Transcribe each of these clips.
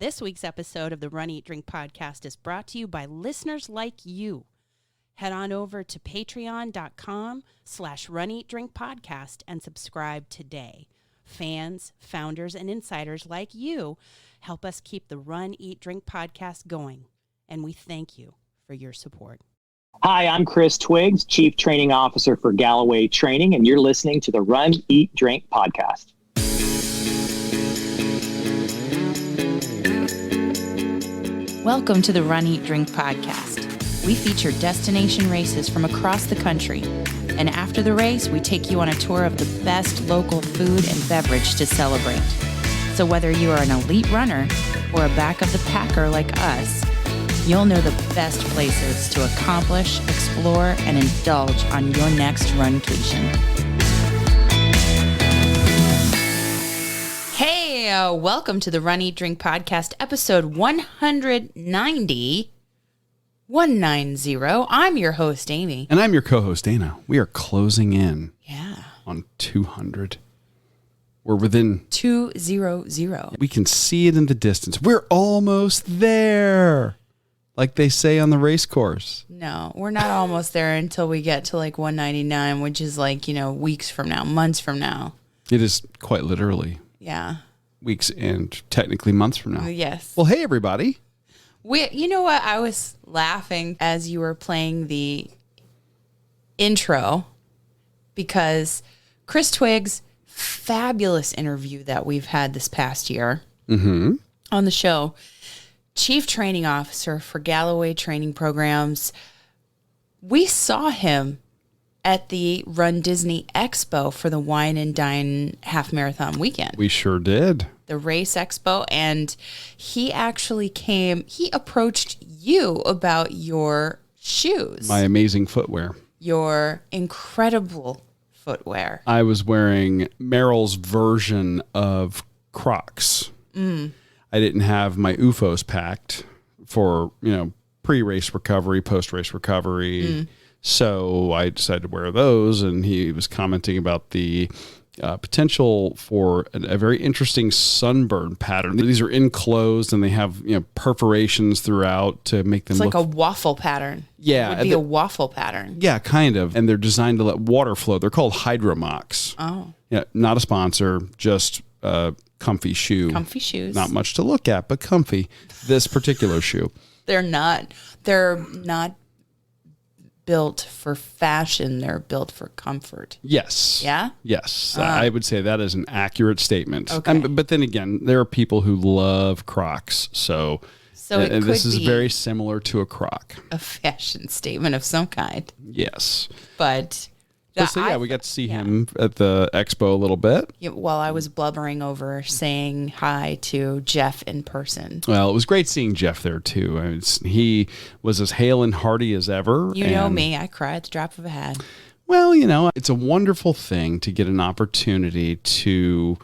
This week's episode of the Run, Eat, Drink podcast is brought to you by listeners like you. Head on over to patreon.com/runeatdrinkpodcast and subscribe today. Fans, founders, and insiders like you help us keep the Run, Eat, Drink podcast going, and we thank you for your support. Hi, I'm Chris Twiggs, Chief Training Officer for Galloway Training, and you're listening to the Run, Eat, Drink podcast. Welcome to the Run, Eat, Drink podcast. We feature destination races from across the country, and after the race, we take you on a tour of the best local food and beverage to celebrate. So whether you are an elite runner or a back of the packer like us, you'll know the best places to accomplish, explore, and indulge on your next runcation. Hey, welcome to the Run, Eat, Drink podcast, episode 190. I'm your host, Amy. And I'm your co-host, Dana. We are closing in on 200. We're within 200. We can see it in the distance. We're almost there. Like they say on the race course. No, we're not almost there until we get to like 199, which is like, weeks from now, months from now. It is quite literally. Yeah. Weeks and technically months from now. Yes. Well, hey, everybody. You know what? I was laughing as you were playing the intro because Chris Twiggs' fabulous interview that we've had this past year on the show, Chief Training Officer for Galloway Training Programs. We saw him at the Run Disney Expo for the Wine and Dine Half Marathon weekend. We sure did. The race expo, and he approached you about your shoes. My amazing footwear. Your incredible footwear. I was wearing Merrill's version of Crocs. I didn't have my UFOs packed for, pre-race recovery, post-race recovery. So I decided to wear those, and he was commenting about the potential for a very interesting sunburn pattern. These are enclosed, and they have perforations throughout to make them look like a waffle pattern. Yeah. It would be a waffle pattern. Yeah, kind of. And they're designed to let water flow. They're called Hydromox. Oh. Yeah, not a sponsor, just comfy shoe. Comfy shoes. Not much to look at, but comfy. This particular shoe. They're not built for fashion. They're built for comfort. Yes. Yeah? Yes. I would say that is an accurate statement. Okay. But then again, there are people who love Crocs. So this is very similar to a Croc. A fashion statement of some kind. Yes. But we got to see him at the expo a little bit. While I was blubbering over saying hi to Jeff in person. Well, it was great seeing Jeff there too. He was as hale and hearty as ever. You know me, I cry at the drop of a hat. Well, it's a wonderful thing to get an opportunity to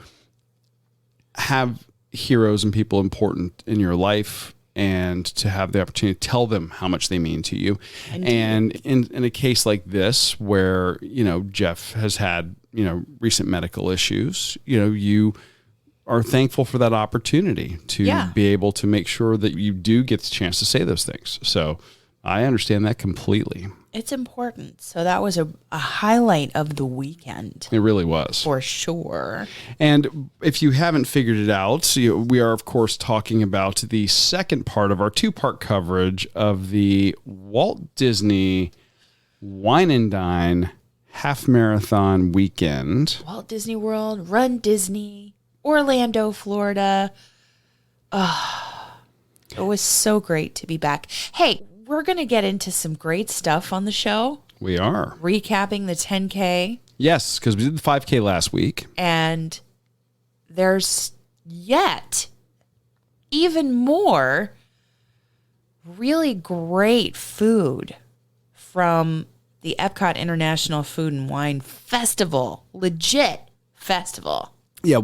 have heroes and people important in your life, and to have the opportunity to tell them how much they mean to you. Indeed. And in a case like this, where, Jeff has had, recent medical issues, you are thankful for that opportunity to be able to make sure that you do get the chance to say those things. So I understand that completely. It's important. So that was a highlight of the weekend. It really was. For sure. And if you haven't figured it out, we are, of course, talking about the second part of our two-part coverage of the Walt Disney Wine and Dine Half Marathon weekend. Walt Disney World, Run Disney, Orlando, Florida. It was so great to be back. Hey, we're going to get into some great stuff on the show. We are. Recapping the 10K. Yes, because we did the 5K last week. And there's yet even more really great food from the Epcot International Food and Wine Festival. Legit festival. Yeah,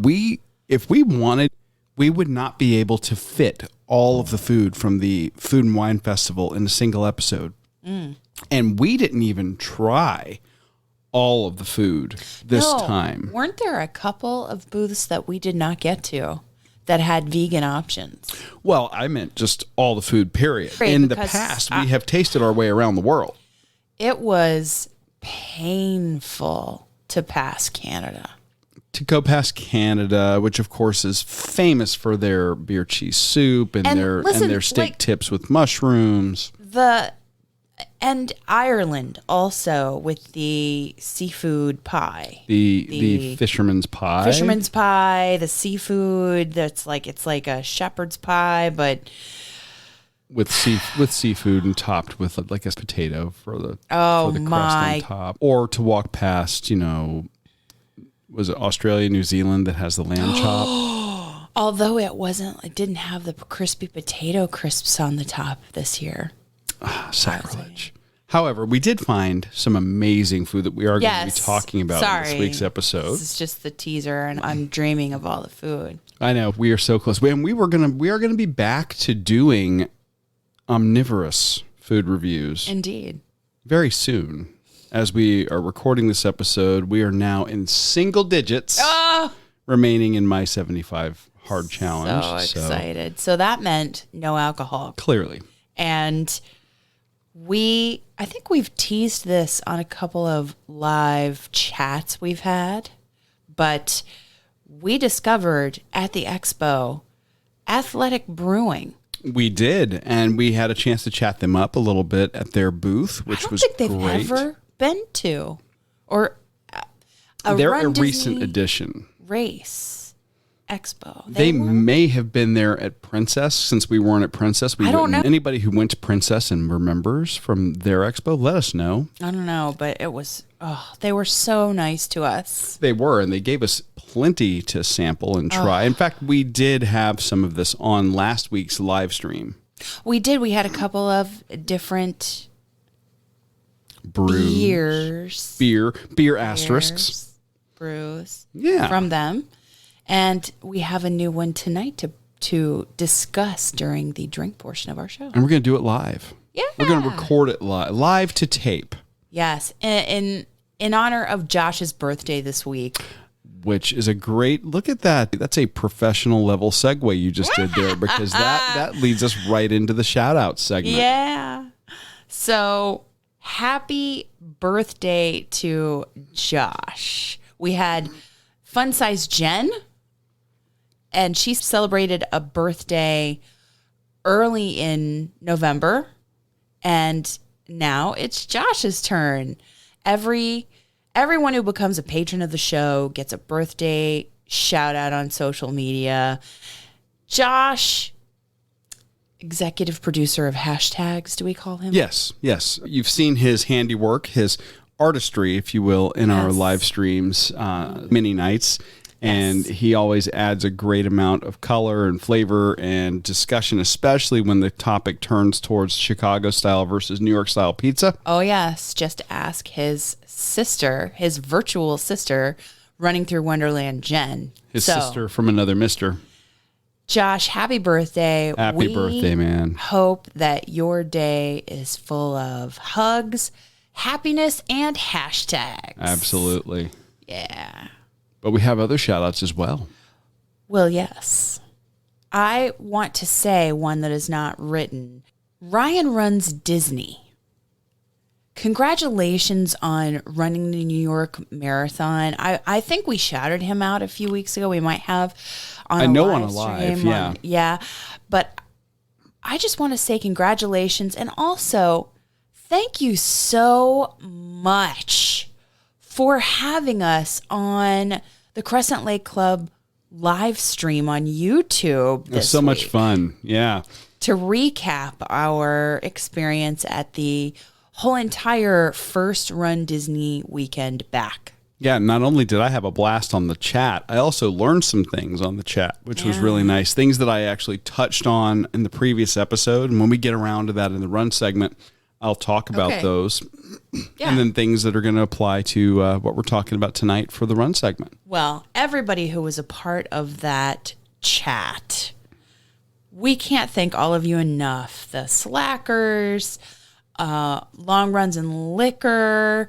if we wanted, we would not be able to fit all of the food from the Food and Wine Festival in a single episode. And we didn't even try all of the food this time. Weren't there a couple of booths that we did not get to that had vegan options. Well, I meant just all the food, period. Right, In the because past, we have tasted our way around the world. It was painful to pass Canada. To go past Canada, which of course is famous for their beer cheese soup and their steak tips with mushrooms. And Ireland also with the seafood pie. The fisherman's pie. Fisherman's pie, the seafood it's like a shepherd's pie, but with seafood and topped with like a potato for the crust on top. Or to walk past, was it Australia, New Zealand that has the lamb chop? Although it didn't have the crispy potato crisps on the top this year. Sacrilege. However, we did find some amazing food that we are going to be talking about in this week's episode. This is just the teaser, and I'm dreaming of all the food. I know, we are so close. And we are going to be back to doing omnivorous food reviews. Indeed. Very soon. As we are recording this episode, we are now in single digits, remaining in my 75 hard challenge. So excited. So that meant no alcohol. Clearly. And I think we've teased this on a couple of live chats we've had, but we discovered at the expo Athletic Brewing. We did, and we had a chance to chat them up a little bit at their booth, which was great. I don't think they've ever been to, or they're a recent addition. Race Expo. They may have been there at Princess since we weren't at Princess. I don't know. Anybody who went to Princess and remembers from their expo, let us know. I don't know, but it was, they were so nice to us. They were, and they gave us plenty to sample and try. In fact, we did have some of this on last week's live stream. We did. We had a couple of different beers. Beer asterisks. Brews. Yeah. From them. And we have a new one tonight to discuss during the drink portion of our show. And we're going to do it live. Yeah. We're going to record it live to tape. Yes. In honor of Josh's birthday this week. Which is a great, look at that. That's a professional level segue you just did there, because that leads us right into the shout out segment. Yeah. So happy birthday to Josh. We had Fun Size Jen. And she celebrated a birthday early in November. And now it's Josh's turn. Everyone who becomes a patron of the show gets a birthday shout out on social media. Josh, executive producer of hashtags, do we call him? Yes. You've seen his handiwork, his artistry, if you will, in our live streams, many nights. And he always adds a great amount of color and flavor and discussion, especially when the topic turns towards Chicago style versus New York style pizza. Oh, yes. Just ask his sister, his virtual sister, running through Wonderland, Jen. His sister from another mister. Josh, happy birthday. Happy birthday, man. Hope that your day is full of hugs, happiness, and hashtags. Absolutely. Yeah. But we have other shout outs as well. Well, yes. I want to say one that is not written. Ryan runs Disney. Congratulations on running the New York Marathon. I think we shouted him out a few weeks ago. We might have on a live stream. Yeah. But I just want to say congratulations. And also, thank you so much for having us on the Crescent Lake Club live stream on YouTube. It was so much fun. Yeah. To recap our experience at the whole entire first Run Disney weekend back. Yeah, not only did I have a blast on the chat, I also learned some things on the chat, which was really nice. Things that I actually touched on in the previous episode. And when we get around to that in the run segment, I'll talk about those. Yeah. And then things that are going to apply to what we're talking about tonight for the run segment. Well, everybody who was a part of that chat, we can't thank all of you enough. The Slackers, Long Runs and Liquor,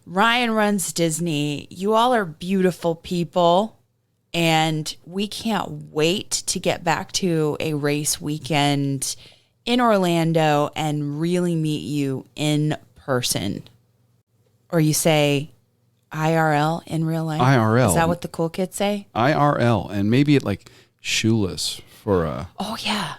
Ryan Runs Disney. You all are beautiful people. And we can't wait to get back to a race weekend in Orlando and really meet you in person. Or you say IRL, in real life? IRL. Is that what the cool kids say? IRL. And maybe it like shoeless for a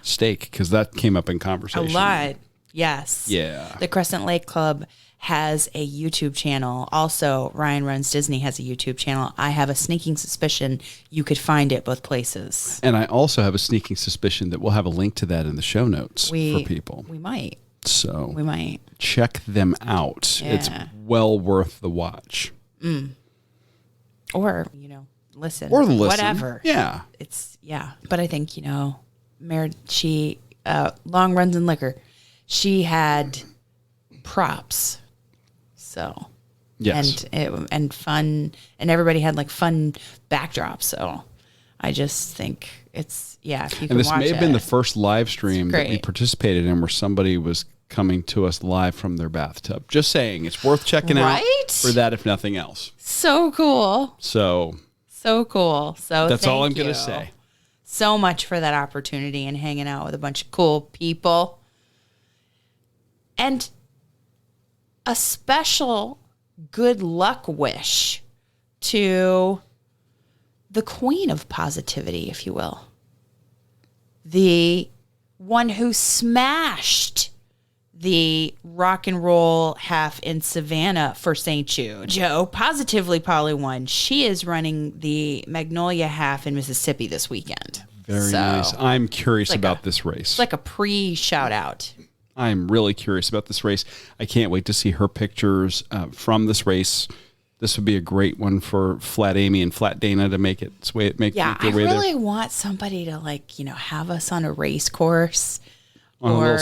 steak, because that came up in conversation. A lot. Yes. Yeah. The Crescent Lake Club has a YouTube channel. Also, Ryan Runs Disney has a YouTube channel. I have a sneaking suspicion you could find it both places. And I also have a sneaking suspicion that we'll have a link to that in the show notes for people. We might. So we might check them out. Yeah. It's well worth the watch. Or, listen. Or listen. Whatever. Yeah. But I think, she, Long Runs and Liquor, she had props. So, yes. And fun, and everybody had like fun backdrops. So I just think it's, if you can watch it. And this may have been the first live stream that we participated in where somebody was coming to us live from their bathtub. Just saying, it's worth checking out for that, if nothing else. So cool. So cool. So that's all I'm going to say. So much for that opportunity and hanging out with a bunch of cool people. And a special good luck wish to the queen of positivity, if you will. The one who smashed the rock and roll half in Savannah for St. Jude. Joe, positively Polly won. She is running the Magnolia Half in Mississippi this weekend. Very nice. I'm curious about this race. It's like a pre-shout-out. I'm really curious about this race. I can't wait to see her pictures from this race. This would be a great one for Flat Amy and Flat Dana to make it make I really want somebody to have us on a race course on a little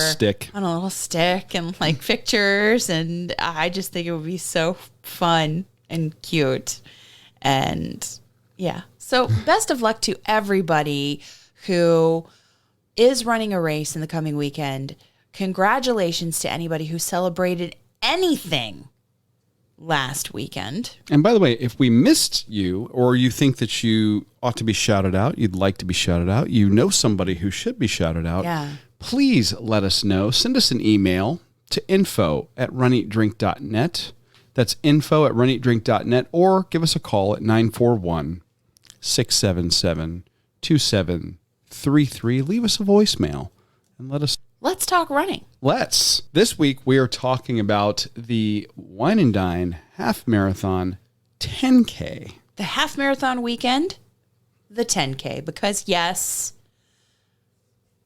stick and like pictures, and I just think it would be so fun and cute. And so best of luck to everybody who is running a race in the coming weekend. Congratulations to anybody who celebrated anything last weekend. And by the way, if we missed you, or you think that you ought to be shouted out, you'd like to be shouted out, you know somebody who should be shouted out, please let us know. Send us an email to info@runeatdrink.net. That's info@runeatdrink.net, or give us a call at 941-677-2733. Leave us a voicemail and let's talk running. This week we are talking about the Wine and Dine Half Marathon 10K. The half marathon weekend, the 10K, because yes,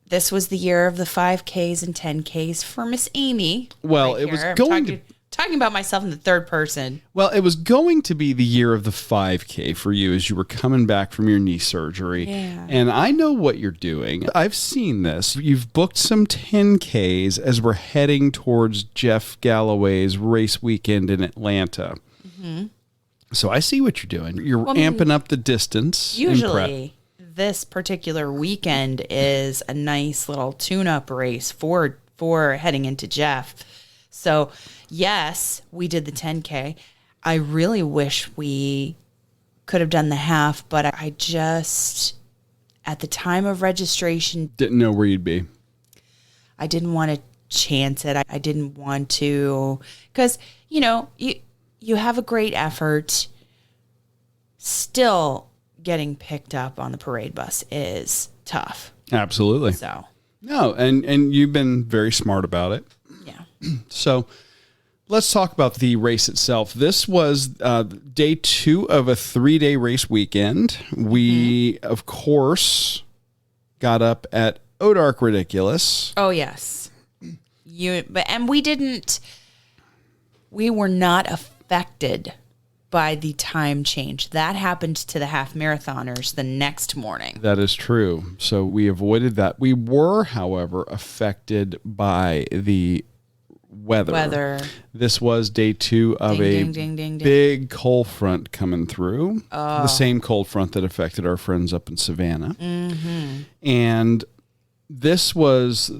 this was the year of the 5Ks and 10Ks for Miss Amy. Well, it was going to talking about myself in the third person. Well, it was going to be the year of the 5K for you as you were coming back from your knee surgery. Yeah. And I know what you're doing. I've seen this. You've booked some 10Ks as we're heading towards Jeff Galloway's race weekend in Atlanta. Mm-hmm. So I see what you're doing. You're amping up the distance. Usually this particular weekend is a nice little tune-up race for heading into Jeff. So, yes, we did the 10K. I really wish we could have done the half, but I just, at the time of registration, didn't know where you'd be. I didn't want to chance it. I didn't want to, because, you have a great effort. Still getting picked up on the parade bus is tough. Absolutely. So. No, and you've been very smart about it. Yeah. So let's talk about the race itself. This was day 2 of a 3-day race weekend. We, of course, got up at Odark Ridiculous. Oh, yes. We were not affected by the time change. That happened to the half marathoners the next morning. That is true. So we avoided that. We were, however, affected by the weather. This was day 2 of big cold front coming through. Oh. The same cold front that affected our friends up in Savannah. Mm-hmm. And this was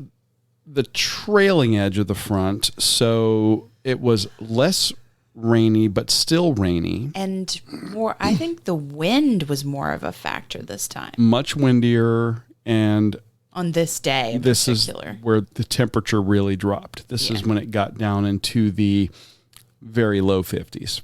the trailing edge of the front. So it was less rainy, but still rainy. And more, I think the wind was more of a factor this time. Much windier, and On this day in this particular. is where the temperature really dropped. This is when it got down into the very low 50s.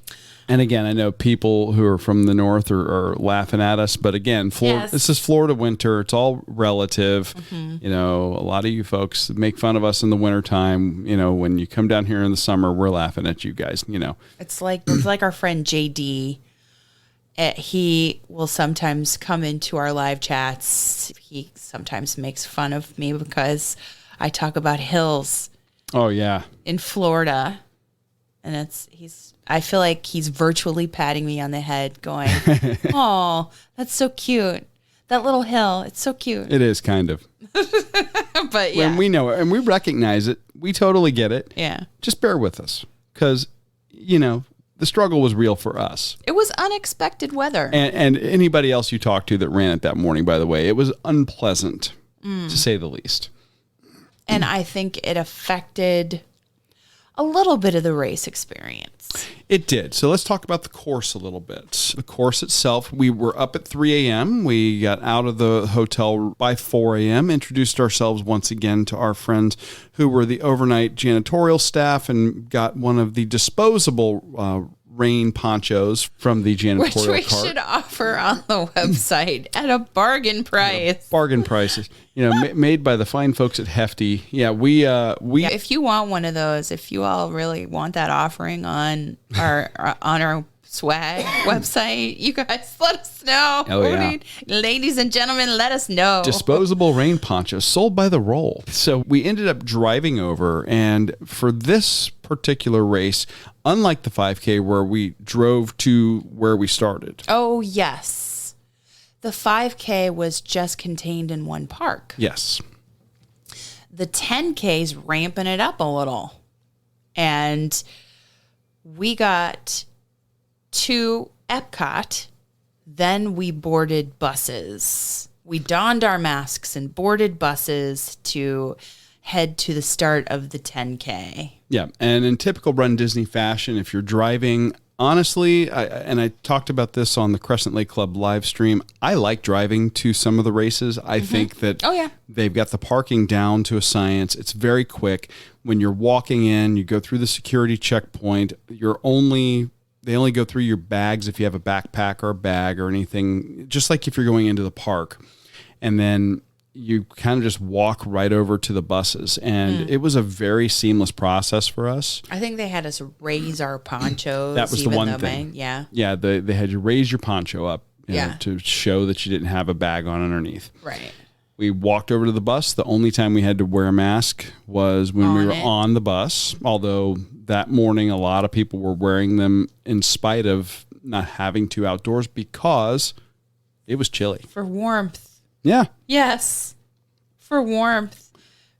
And again, I know people who are from the north are laughing at us, but again, Florida, Yes. this is Florida winter. It's all relative. Mm-hmm. You know, a lot of you folks make fun of us in the wintertime. You know, when you come down here in the summer, we're laughing at you guys, you know. It's like our friend JD. He will sometimes come into our live chats. He sometimes makes fun of me because I talk about hills Oh, yeah. in Florida. And I feel like he's virtually patting me on the head going, "Oh, that's so cute. That little hill, it's so cute." It is kind of. But yeah. And we know it and we recognize it. We totally get it. Yeah. Just bear with us because, you know, the struggle was real for us. It was unexpected weather. And anybody else you talked to that ran it that morning, by the way, it was unpleasant, to say the least. And I think it affected a little bit of the race experience. It did. So let's talk about the course a little bit. The course itself, we were up at 3 a.m. We got out of the hotel by 4 a.m., introduced ourselves once again to our friends who were the overnight janitorial staff, and got one of the disposable rain ponchos from the janitorial Which we cart. should offer on the website at a bargain price. Bargain prices, you know, made by the fine folks at Hefty. Yeah, we If you want one of those, if you all really want that offering on our swag website, you guys let us know. Oh, yeah. Ladies and gentlemen, let us know. disposable rain ponchos sold by the roll. So we ended up driving over, and for this particular race, unlike the 5K where we drove to where we started. Oh, yes. The 5K was just contained in one park. Yes. The 10K's ramping it up a little. And we got to Epcot. Then we boarded buses. We donned our masks and boarded buses to head to the start of the 10K. Yeah. And in typical Run Disney fashion, if you're driving, honestly, I talked about this on the Crescent Lake Club live stream, I like driving to some of the races. I think that they've got the parking down to a science. It's very quick. When you're walking in, you go through the security checkpoint. They only go through your bags if you have a backpack or a bag or anything, just like if you're going into the park. And then you kind of just walk right over to the buses. And it was a very seamless process for us. I think they had us raise our ponchos. That was the one thing. Yeah, they had you raise your poncho up Yeah. to show that you didn't have a bag on underneath. right. We walked over to the bus. The only time we had to wear a mask was when we were on the bus, although that morning a lot of people were wearing them in spite of not having to outdoors because it was chilly. For warmth. Yeah. Yes. For warmth.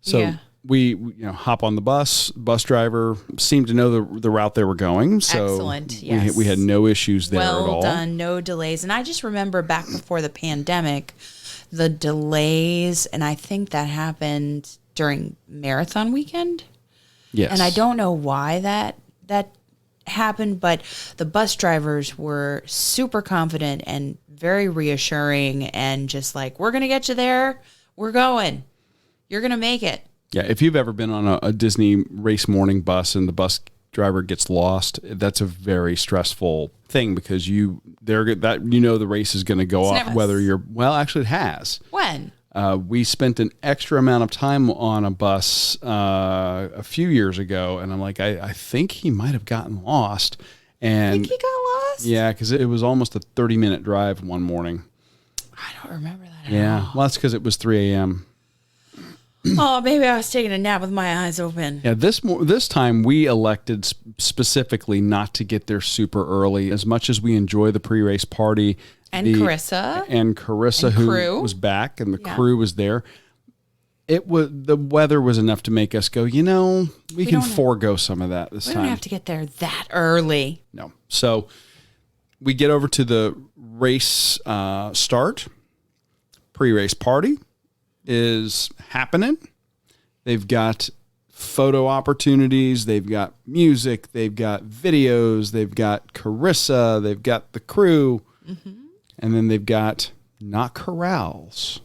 So we hop on the bus. Bus driver seemed to know the route they were going. So Excellent. Yes. we had no issues there at all. Well done. No delays. And I just remember back before the pandemic, the delays, and I think that happened during marathon weekend. Yes. And I don't know why that happened, but the bus drivers were super confident and very reassuring and just like, we're going to get you there. We're going. You're going to make it. Yeah, if you've ever been on a Disney race morning bus and the bus driver gets lost, that's a very stressful thing because the race is going to go off whether you're actually it has. When? We spent an extra amount of time on a bus a few years ago, and I'm like, I think he might have gotten lost. And I think he got lost? Yeah, because it was almost a 30-minute drive one morning. I don't remember that Yeah, at all. well, that's because it was 3 a.m. Oh, maybe I was taking a nap with my eyes open. Yeah, this time we elected specifically not to get there super early. As much as we enjoy the pre-race party, And Carissa, who crew. was back, and the crew was there. The weather was enough to make us go, we can forego some of that this we time. don't have to get there that early. No. So we get over to the race start. Pre-race party is happening. They've got photo opportunities. They've got music. They've got videos. They've got Carissa. They've got the crew. And then they've got not corrals,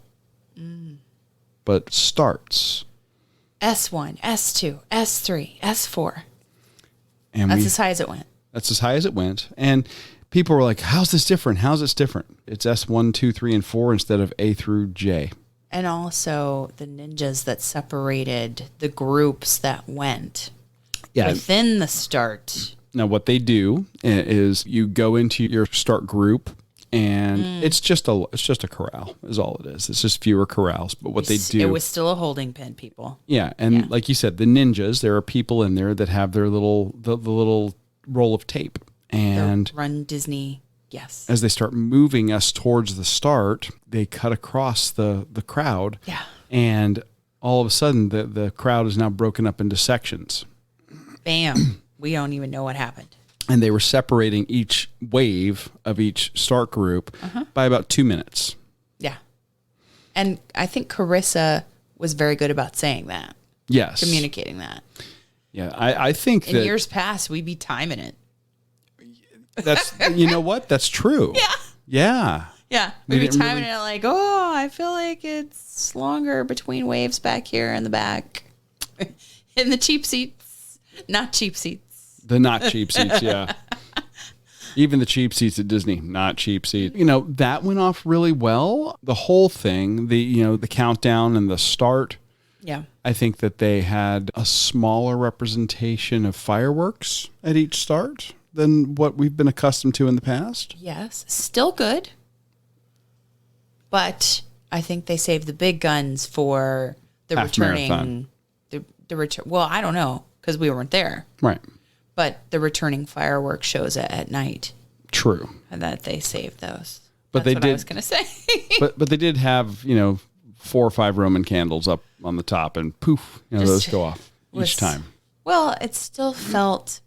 but starts. S1, S2, S3, S4. And That's as high as it went. That's as high as it went. And people were like, how's this different? How's this different? It's S1, 2, 3, and 4 instead of A through J. And also the ninjas that separated the groups that went within the start. Now, what they do is you go into your start group, and it's just a corral is all it is. It's just fewer corrals. But what they do, it was still a holding pen, people. Yeah, and like you said, the ninjas. There are people in there that have their the little roll of tape, and Run Disney. Yes. As they start moving us towards the start, they cut across the crowd. Yeah. And all of a sudden, the crowd is now broken up into sections. Bam. We don't even know what happened. And they were separating each wave of each start group by about 2 minutes. Yeah. And I think Carissa was very good about saying that. Yes. Communicating that. Yeah. I think in years past, we'd be timing it. That's, you know what? That's true. Yeah. Yeah. Yeah. We'd be timing it like, oh, I feel like it's longer between waves back here in the back. In the cheap seats. Not cheap seats. The not cheap seats, yeah. Even the cheap seats at Disney, not cheap seats. You know, that went off really well. The whole thing, the countdown and the start. Yeah. I think that they had a smaller representation of fireworks at each start than what we've been accustomed to in the past. Yes. Still good. But I think they saved the big guns for the Half returning. marathon. The return. Well, I don't know because we weren't there. Right. But the returning fireworks shows at night. True. And that they saved those. But That's they what did. I was going to say. but they did have 4 or 5 Roman candles up on the top, and poof, those go off each time. Well, it still felt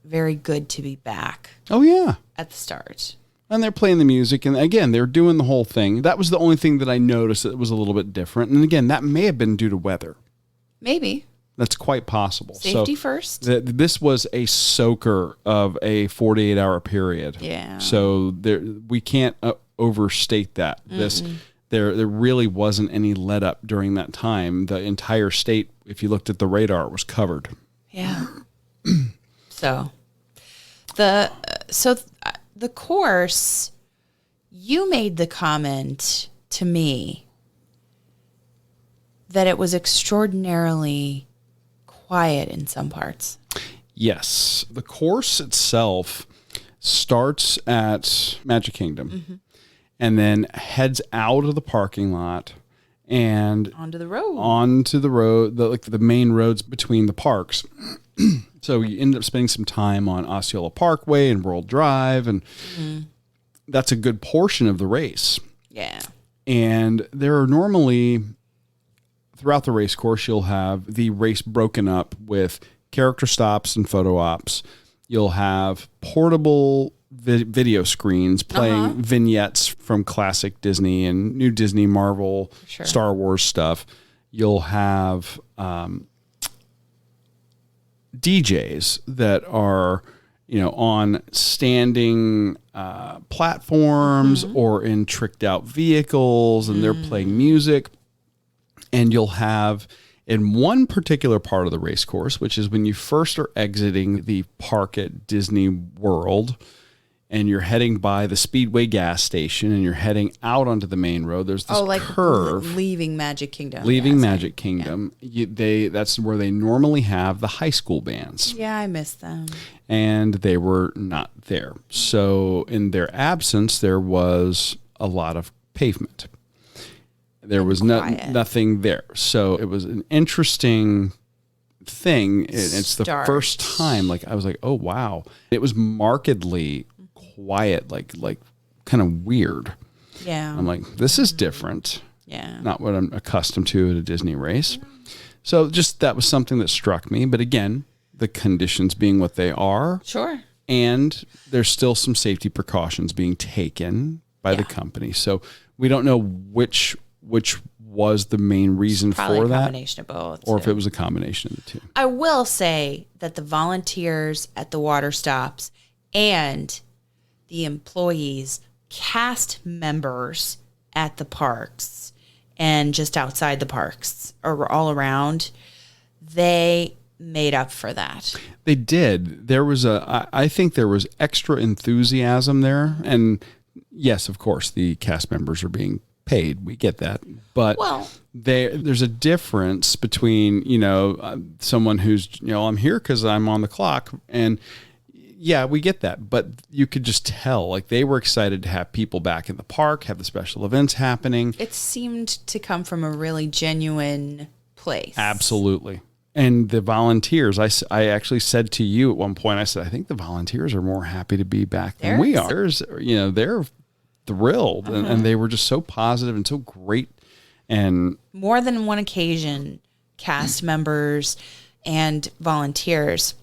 very good to be back. Oh yeah. At the start. And they're playing the music, and again, they're doing the whole thing. That was the only thing that I noticed that was a little bit different. And again, that may have been due to weather. Maybe. That's quite possible. Safety first. This was a soaker of a 48-hour period. Yeah. So we can't overstate that. There really wasn't any let up during that time. The entire state, if you looked at the radar, was covered. Yeah. So the course, you made the comment to me that it was extraordinarily quiet in some parts. Yes. The course itself starts at Magic Kingdom and then heads out of the parking lot and onto the road. The main roads between the parks. So you end up spending some time on Osceola Parkway and World Drive, and that's a good portion of the race. Yeah. And there are normally, throughout the race course, you'll have the race broken up with character stops and photo ops. You'll have portable video screens playing vignettes from classic Disney and new Disney, Marvel, Star Wars stuff. You'll have DJs that are, on standing platforms or in tricked out vehicles, and they're playing music. And you'll have, in one particular part of the race course, which is when you first are exiting the park at Disney World, and you're heading by the Speedway gas station, and you're heading out onto the main road. There's this curve. Leaving Magic Kingdom. Magic Kingdom. Yeah. That's where they normally have the high school bands. Yeah, I miss them. And they were not there. So in their absence, there was a lot of pavement. There was nothing there. So it was an interesting thing. It's the first time, I was like, oh, wow. It was markedly quiet, like kind of weird. Yeah. I'm like, this is different. Yeah. Not what I'm accustomed to at a Disney race. So just that was something that struck me. But again, the conditions being what they are. Sure. And there's still some safety precautions being taken by the company. So we don't know which which was the main reason Probably for a that, combination of both. or if it was a combination of the two. I will say that the volunteers at the water stops and the employees, cast members at the parks and just outside the parks or all around, they made up for that. They did. I think there was extra enthusiasm there. And yes, of course, the cast members are being paid. We get that. But there's a difference between, someone who's, I'm here because I'm on the clock. And yeah, we get that. But you could just tell, like, they were excited to have people back in the park, have the special events happening. It seemed to come from a really genuine place. Absolutely. And the volunteers, I actually said to you at one point, I said, I think the volunteers are more happy to be back than we are. They're thrilled, and they were just so positive and so great. And more than one occasion, cast members and volunteers,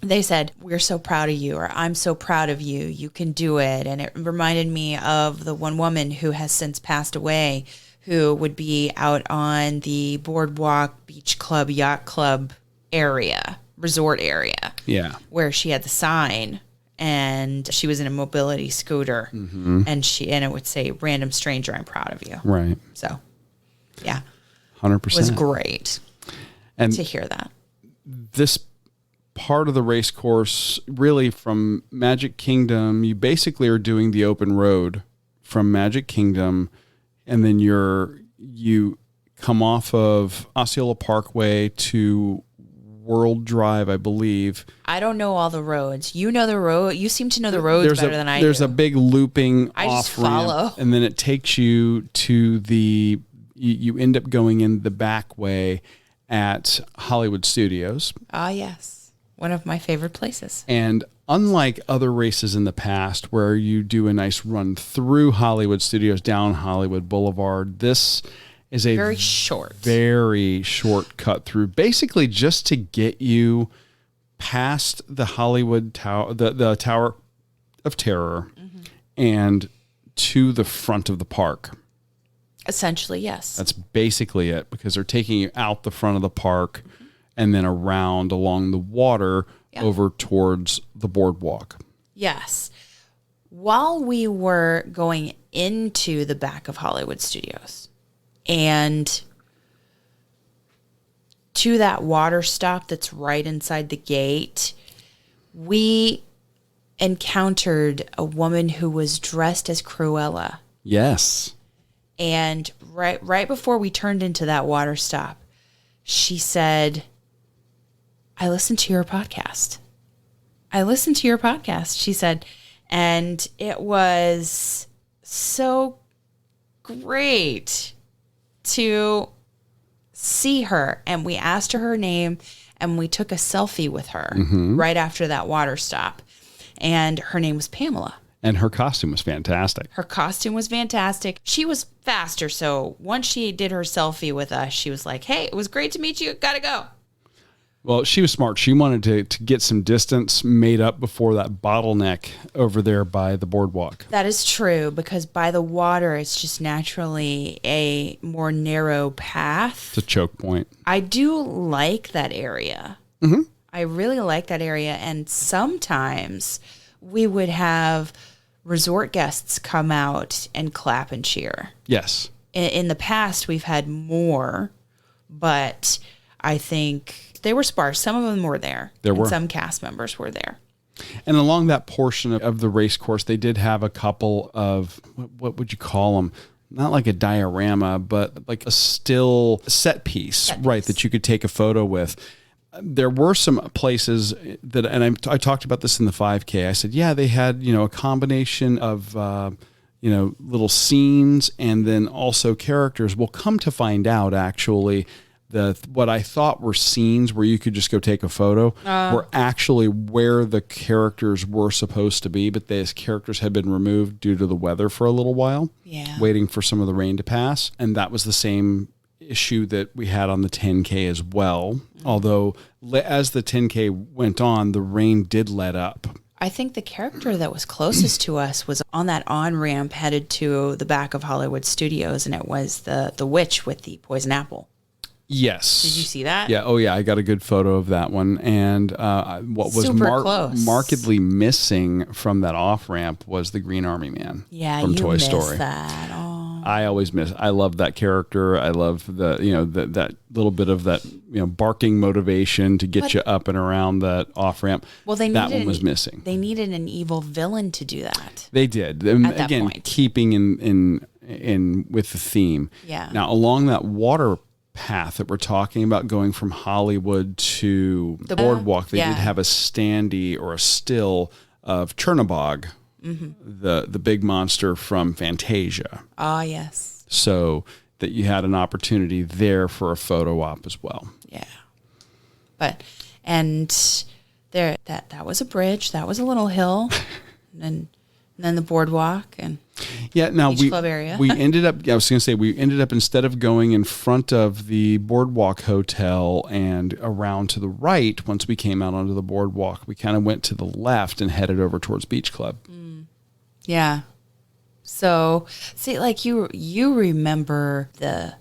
they said, we're so proud of you, or I'm so proud of you. You can do it. And it reminded me of the one woman who has since passed away, who would be out on the boardwalk, beach club, yacht club area, resort area. Yeah. Where she had the sign and she was in a mobility scooter, and it would say, "Random stranger, I'm proud of you." Right. So, yeah. 100%. It was great and to hear that. This part of the race course, really from Magic Kingdom, you basically are doing the open road from Magic Kingdom, and then you come off of Osceola Parkway to World Drive, I believe. I don't know all the roads. You know the road. You seem to know the roads better than I do. There's a big looping I off just follow. ramp, and then it takes you to you end up going in the back way at Hollywood Studios. Ah, yes. One of my favorite places. And unlike other races in the past where you do a nice run through Hollywood Studios down Hollywood Boulevard, this is a very short cut through, basically just to get you past the Hollywood Tower, the Tower of Terror, and to the front of the park. Essentially, yes. That's basically it, because they're taking you out the front of the park and then around along the water over towards the boardwalk. Yes. While we were going into the back of Hollywood Studios and to that water stop that's right inside the gate, we encountered a woman who was dressed as Cruella. Yes. And right before we turned into that water stop, she said, I listened to your podcast. She said, and it was so great to see her. And we asked her name, and we took a selfie with her right after that water stop. And her name was Pamela. And her costume was fantastic. She was faster. So once she did her selfie with us, she was like, hey, it was great to meet you. Gotta go. Well, she was smart. She wanted to get some distance made up before that bottleneck over there by the boardwalk. That is true, because by the water, it's just naturally a more narrow path. It's a choke point. I do like that area. I really like that area. And sometimes we would have resort guests come out and clap and cheer. Yes. In the past, we've had more, but I think they were sparse. Some of them were there. Some cast members were there. And along that portion of the race course, they did have a couple of, what would you call them? Not like a diorama, but like a still set piece, right, that you could take a photo with. There were some places that, and I talked about this in the 5K. I said, yeah, they had, a combination of, little scenes and then also characters. Well, come to find out, actually, what I thought were scenes where you could just go take a photo were actually where the characters were supposed to be, but those characters had been removed due to the weather for a little while, waiting for some of the rain to pass. And that was the same issue that we had on the 10K as well. Although as the 10K went on, the rain did let up. I think the character that was closest to us was on that on-ramp headed to the back of Hollywood Studios, and it was the witch with the poison apple. Yes. Did you see that? Yeah. Oh, yeah. I got a good photo of that one. And what was Close. markedly missing from that off ramp was the Green Army Man. Yeah, from you Toy missed Story. that. Oh. I always miss. I love that character. I love that little bit of that barking motivation to get you up and around that off ramp. Well, that one was missing. They needed an evil villain to do that. They did. At that Again, point. keeping in with the theme. Yeah. Now along that water path that we're talking about, going from Hollywood to the boardwalk, they did have a standee or a still of Chernobog, the big monster from Fantasia. Ah, yes. So that you had an opportunity there for a photo op as well. Yeah. And there that was a bridge, that was a little hill, and then the boardwalk and Now Beach Club area. we ended up. I was going to say we ended up, instead of going in front of the boardwalk hotel and around to the right, once we came out onto the boardwalk, we kind of went to the left and headed over towards Beach Club. Yeah. So, see, like you remember the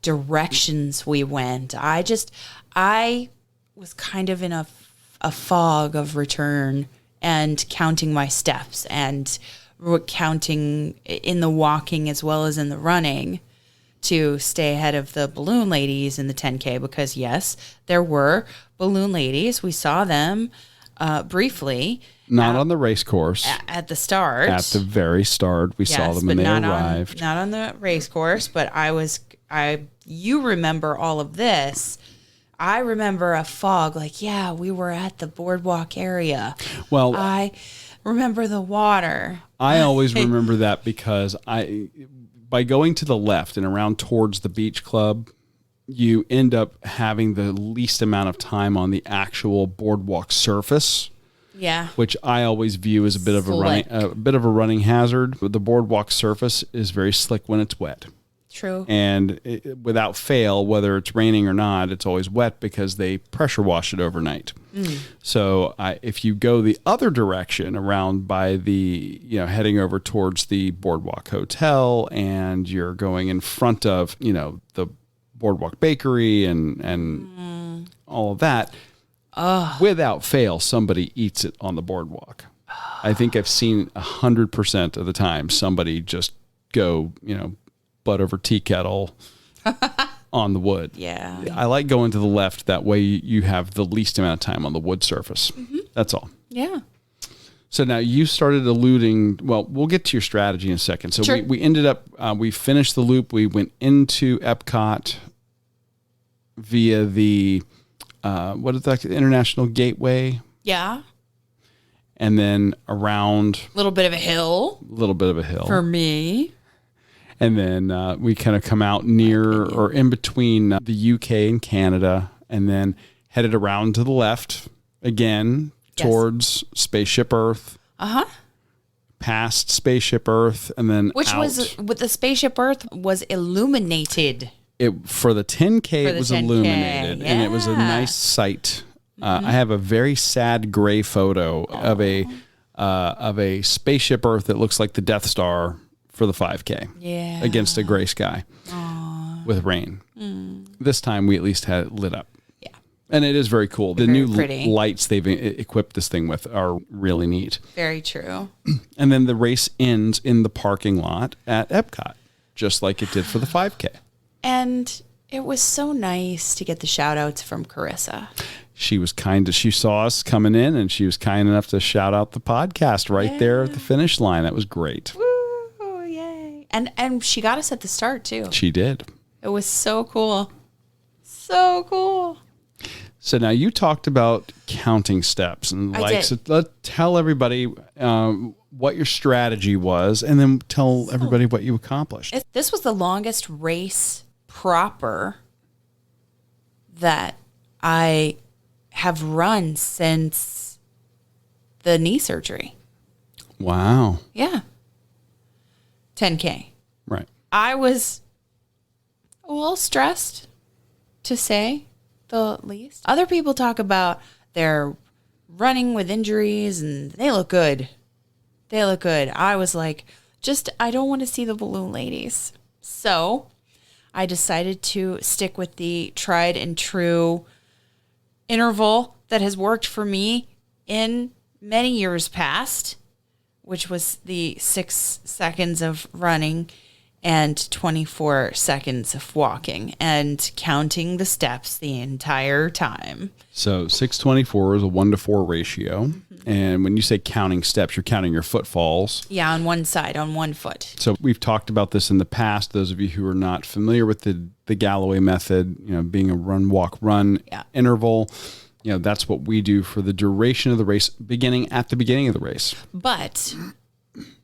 directions we went. I was kind of in a fog of return and counting my steps and counting in the walking as well as in the running to stay ahead of the balloon ladies in the 10K, because yes, there were balloon ladies. We saw them briefly. Not on the race course. At the start. At the very start, we saw them when they arrived. Not on the race course, but you remember all of this. I remember a fog, like, yeah, we were at the boardwalk area. Well, I remember the water. I always remember that because by going to the left and around towards the beach club, you end up having the least amount of time on the actual boardwalk surface. Yeah. Which I always view as a bit of a running hazard. The boardwalk surface is very slick when it's wet. True. And without fail, whether it's raining or not, it's always wet because they pressure wash it overnight. So if you go the other direction around by the, heading over towards the Boardwalk Hotel, and you're going in front of, the Boardwalk Bakery and all of that, without fail, somebody eats it on the boardwalk. I think I've seen 100% of the time somebody just go, butt over tea kettle on the wood. Yeah. I like going to the left. That way you have the least amount of time on the wood surface. That's all. Yeah. So now you started alluding, well, we'll get to your strategy in a second. So Sure. we ended up, we finished the loop. We went into Epcot via the, what is that, International Gateway? Yeah. And then around A little bit of a hill for me. And then we kind of come out near or in between the UK and Canada, and then headed around to the left again towards Spaceship Earth. Past Spaceship Earth, and then Which out. was, with the Spaceship Earth, was illuminated. For the 10K, For it the was 10K, illuminated, and it was a nice sight. I have a very sad gray photo of a Spaceship Earth that looks like the Death Star for the 5K against a gray sky with rain. This time we at least had it lit up. Yeah. And it is very cool. The new lights they've equipped this thing with are really neat. Very true. And then the race ends in the parking lot at Epcot, just like it did for the 5K. And it was so nice to get the shout outs from Carissa. She saw us coming in, and she was kind enough to shout out the podcast right there at the finish line. That was great. Woo, yay. And she got us at the start too. She did. It was so cool. So cool. So now you talked about counting steps, and tell everybody what your strategy was, and then tell everybody what you accomplished. This was the longest race proper that I have run since the knee surgery. Wow. Yeah. 10K. Right. I was a little stressed, to say the least. Other people talk about their running with injuries, and they look good. They look good. I was like, I don't want to see the balloon ladies. So I decided to stick with the tried and true interval that has worked for me in many years past, which was the 6 seconds of running and 24 seconds of walking and counting the steps the entire time. So 624 is a 1-to-4 ratio. And when you say counting steps, you're counting your footfalls. Yeah, on one side, on one foot. So we've talked about this in the past. Those of you who are not familiar with the Galloway method, being a run, walk, run interval, that's what we do for the duration of the race, at the beginning of the race. But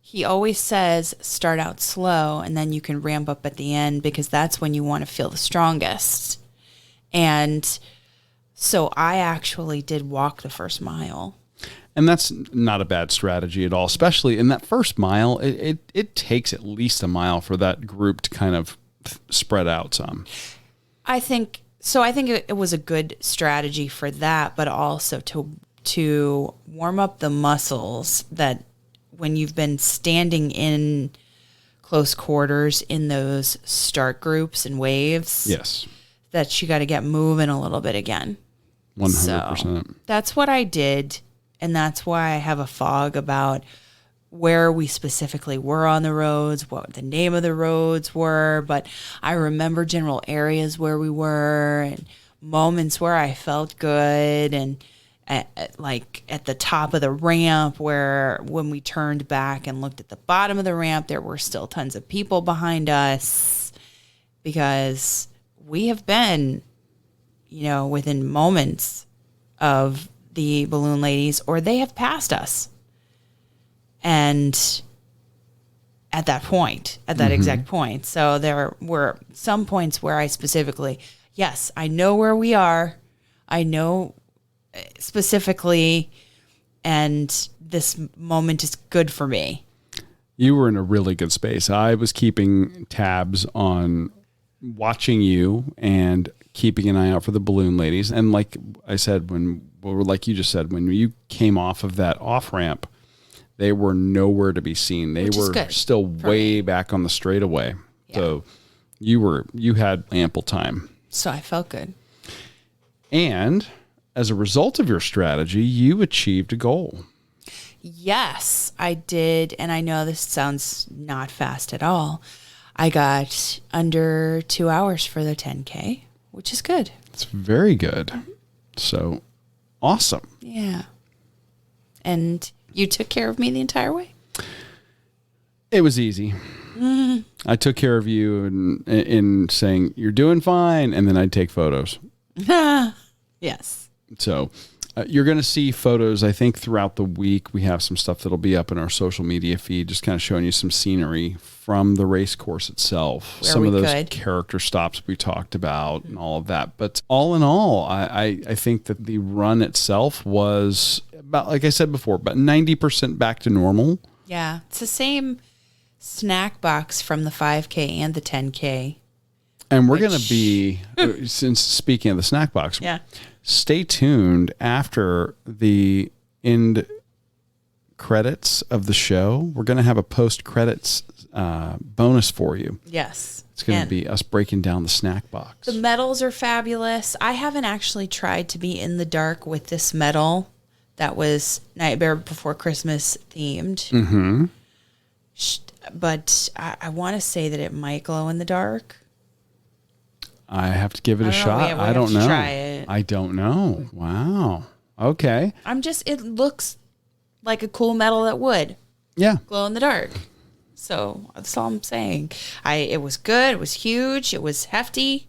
he always says start out slow and then you can ramp up at the end because that's when you want to feel the strongest. And so I actually did walk the first mile. And that's not a bad strategy at all, especially in that first mile. It takes at least a mile for that group to kind of spread out some. I think it was a good strategy for that, but also to warm up the muscles that when you've been standing in close quarters in those start groups and waves. Yes. That you got to get moving a little bit again. 100%. So that's what I did. And that's why I have a fog about where we specifically were on the roads, what the name of the roads were. But I remember general areas where we were and moments where I felt good. And like at the top of the ramp where when we turned back and looked at the bottom of the ramp, there were still tons of people behind us because we have been, within moments of the balloon ladies, or they have passed us. And at that exact point. So there were some points where I specifically, yes, I know where we are. I know specifically, and this moment is good for me. You were in a really good space. I was keeping tabs on watching you and keeping an eye out for the balloon ladies. And like I said, like you just said, when you came off of that off ramp, they were nowhere to be seen. They were still way back on the straightaway. Yeah. So you had ample time. So I felt good. And as a result of your strategy, you achieved a goal. Yes, I did. And I know this sounds not fast at all. I got under 2 hours for the 10K, which is good. It's very good. So awesome. Yeah. And you took care of me the entire way? It was easy. I took care of you in saying, you're doing fine. And then I'd take photos. Yes. So you're going to see photos, I think, throughout the week. We have some stuff that'll be up in our social media feed, just kind of showing you some scenery from the race course itself. Some of those character stops we talked about and all of that. But all in all, I think that the run itself was about, like I said before, about 90% back to normal. Yeah. It's the same snack box from the 5K and the 10K. And we're going to be, since speaking of the snack box, stay tuned after the end credits of the show. We're going to have a post-credits bonus for you. Yes. It's going to be us breaking down the snack box. The medals are fabulous. I haven't actually tried to be in the dark with this medal that was Nightmare Before Christmas themed. Mm-hmm. But I want to say that it might glow in the dark. I have to give it a shot. I don't know. Try it. I don't know. Wow. Okay. It looks like a cool metal that would. Yeah. Glow in the dark. So that's all I'm saying. It was good. It was huge. It was hefty.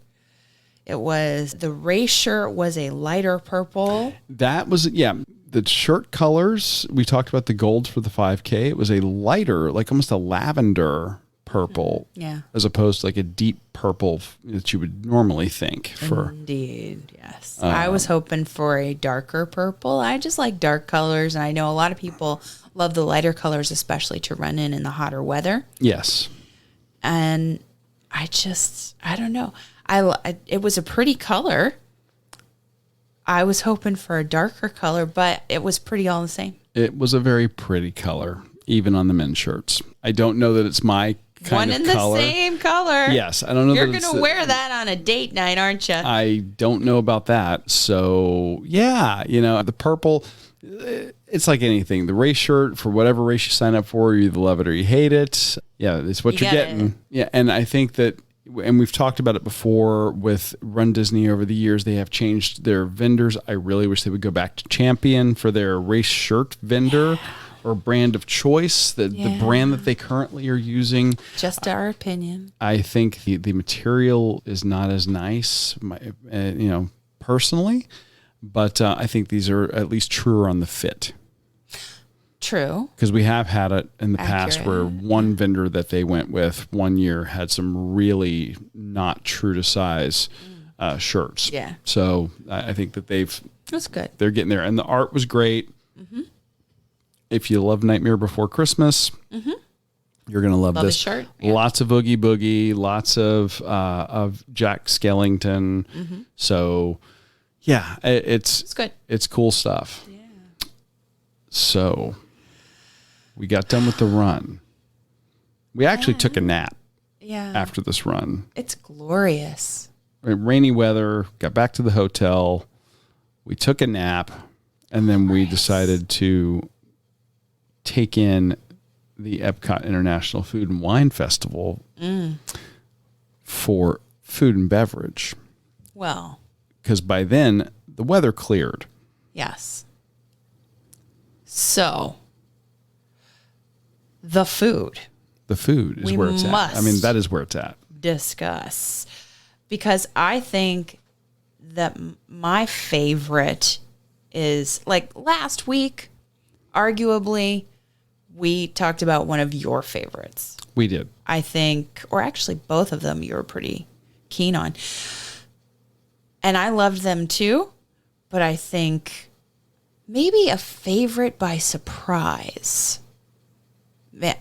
The race shirt was a lighter purple. That was, the shirt colors, we talked about the golds for the 5K. It was a lighter, like almost a lavender purple, as opposed to like a deep purple that you would normally think for. Indeed, yes. I was hoping for a darker purple. I just like dark colors, and I know a lot of people love the lighter colors, especially to run in the hotter weather. Yes. And I don't know. It was a pretty color. I was hoping for a darker color, but it was pretty all the same. It was a very pretty color, even on the men's shirts. I don't know that it's my kind of color. One in the same color. Yes, I don't know. You're going to wear that on a date night, aren't you? I don't know about that. So, yeah, the purple, it's like anything. The race shirt, for whatever race you sign up for, you either love it or you hate it. Yeah, it's what you're getting. Yeah, and I think that, and we've talked about it before with Run Disney over the years, they have changed their vendors. I really wish they would go back to Champion for their race shirt vendor or brand of choice, the brand that they currently are using. Just our opinion. I think the material is not as nice, personally, but I think these are at least truer on the fit. True. Because we have had it in the past where one vendor that they went with one year had some really not true to size shirts. Yeah. So I think that that's good. They're getting there. And the art was great. Mm-hmm. If you love Nightmare Before Christmas, you're going to love this. Shirt. Yeah. Lots of Oogie Boogie, lots of Jack Skellington. Mm-hmm. So, yeah, it's good. It's cool stuff. Yeah. So, we got done with the run. We actually took a nap after this run. It's glorious. Rainy weather, got back to the hotel. We took a nap, and then we decided to take in the Epcot International Food and Wine Festival for food and beverage. Well, because by then the weather cleared. Yes. So, the food. The food is where it's at. I mean, that is where it's at. Discuss. Because I think that my favorite is, like last week, arguably, we talked about one of your favorites. We did. I think, or actually both of them you were pretty keen on. And I loved them too, but I think maybe a favorite by surprise.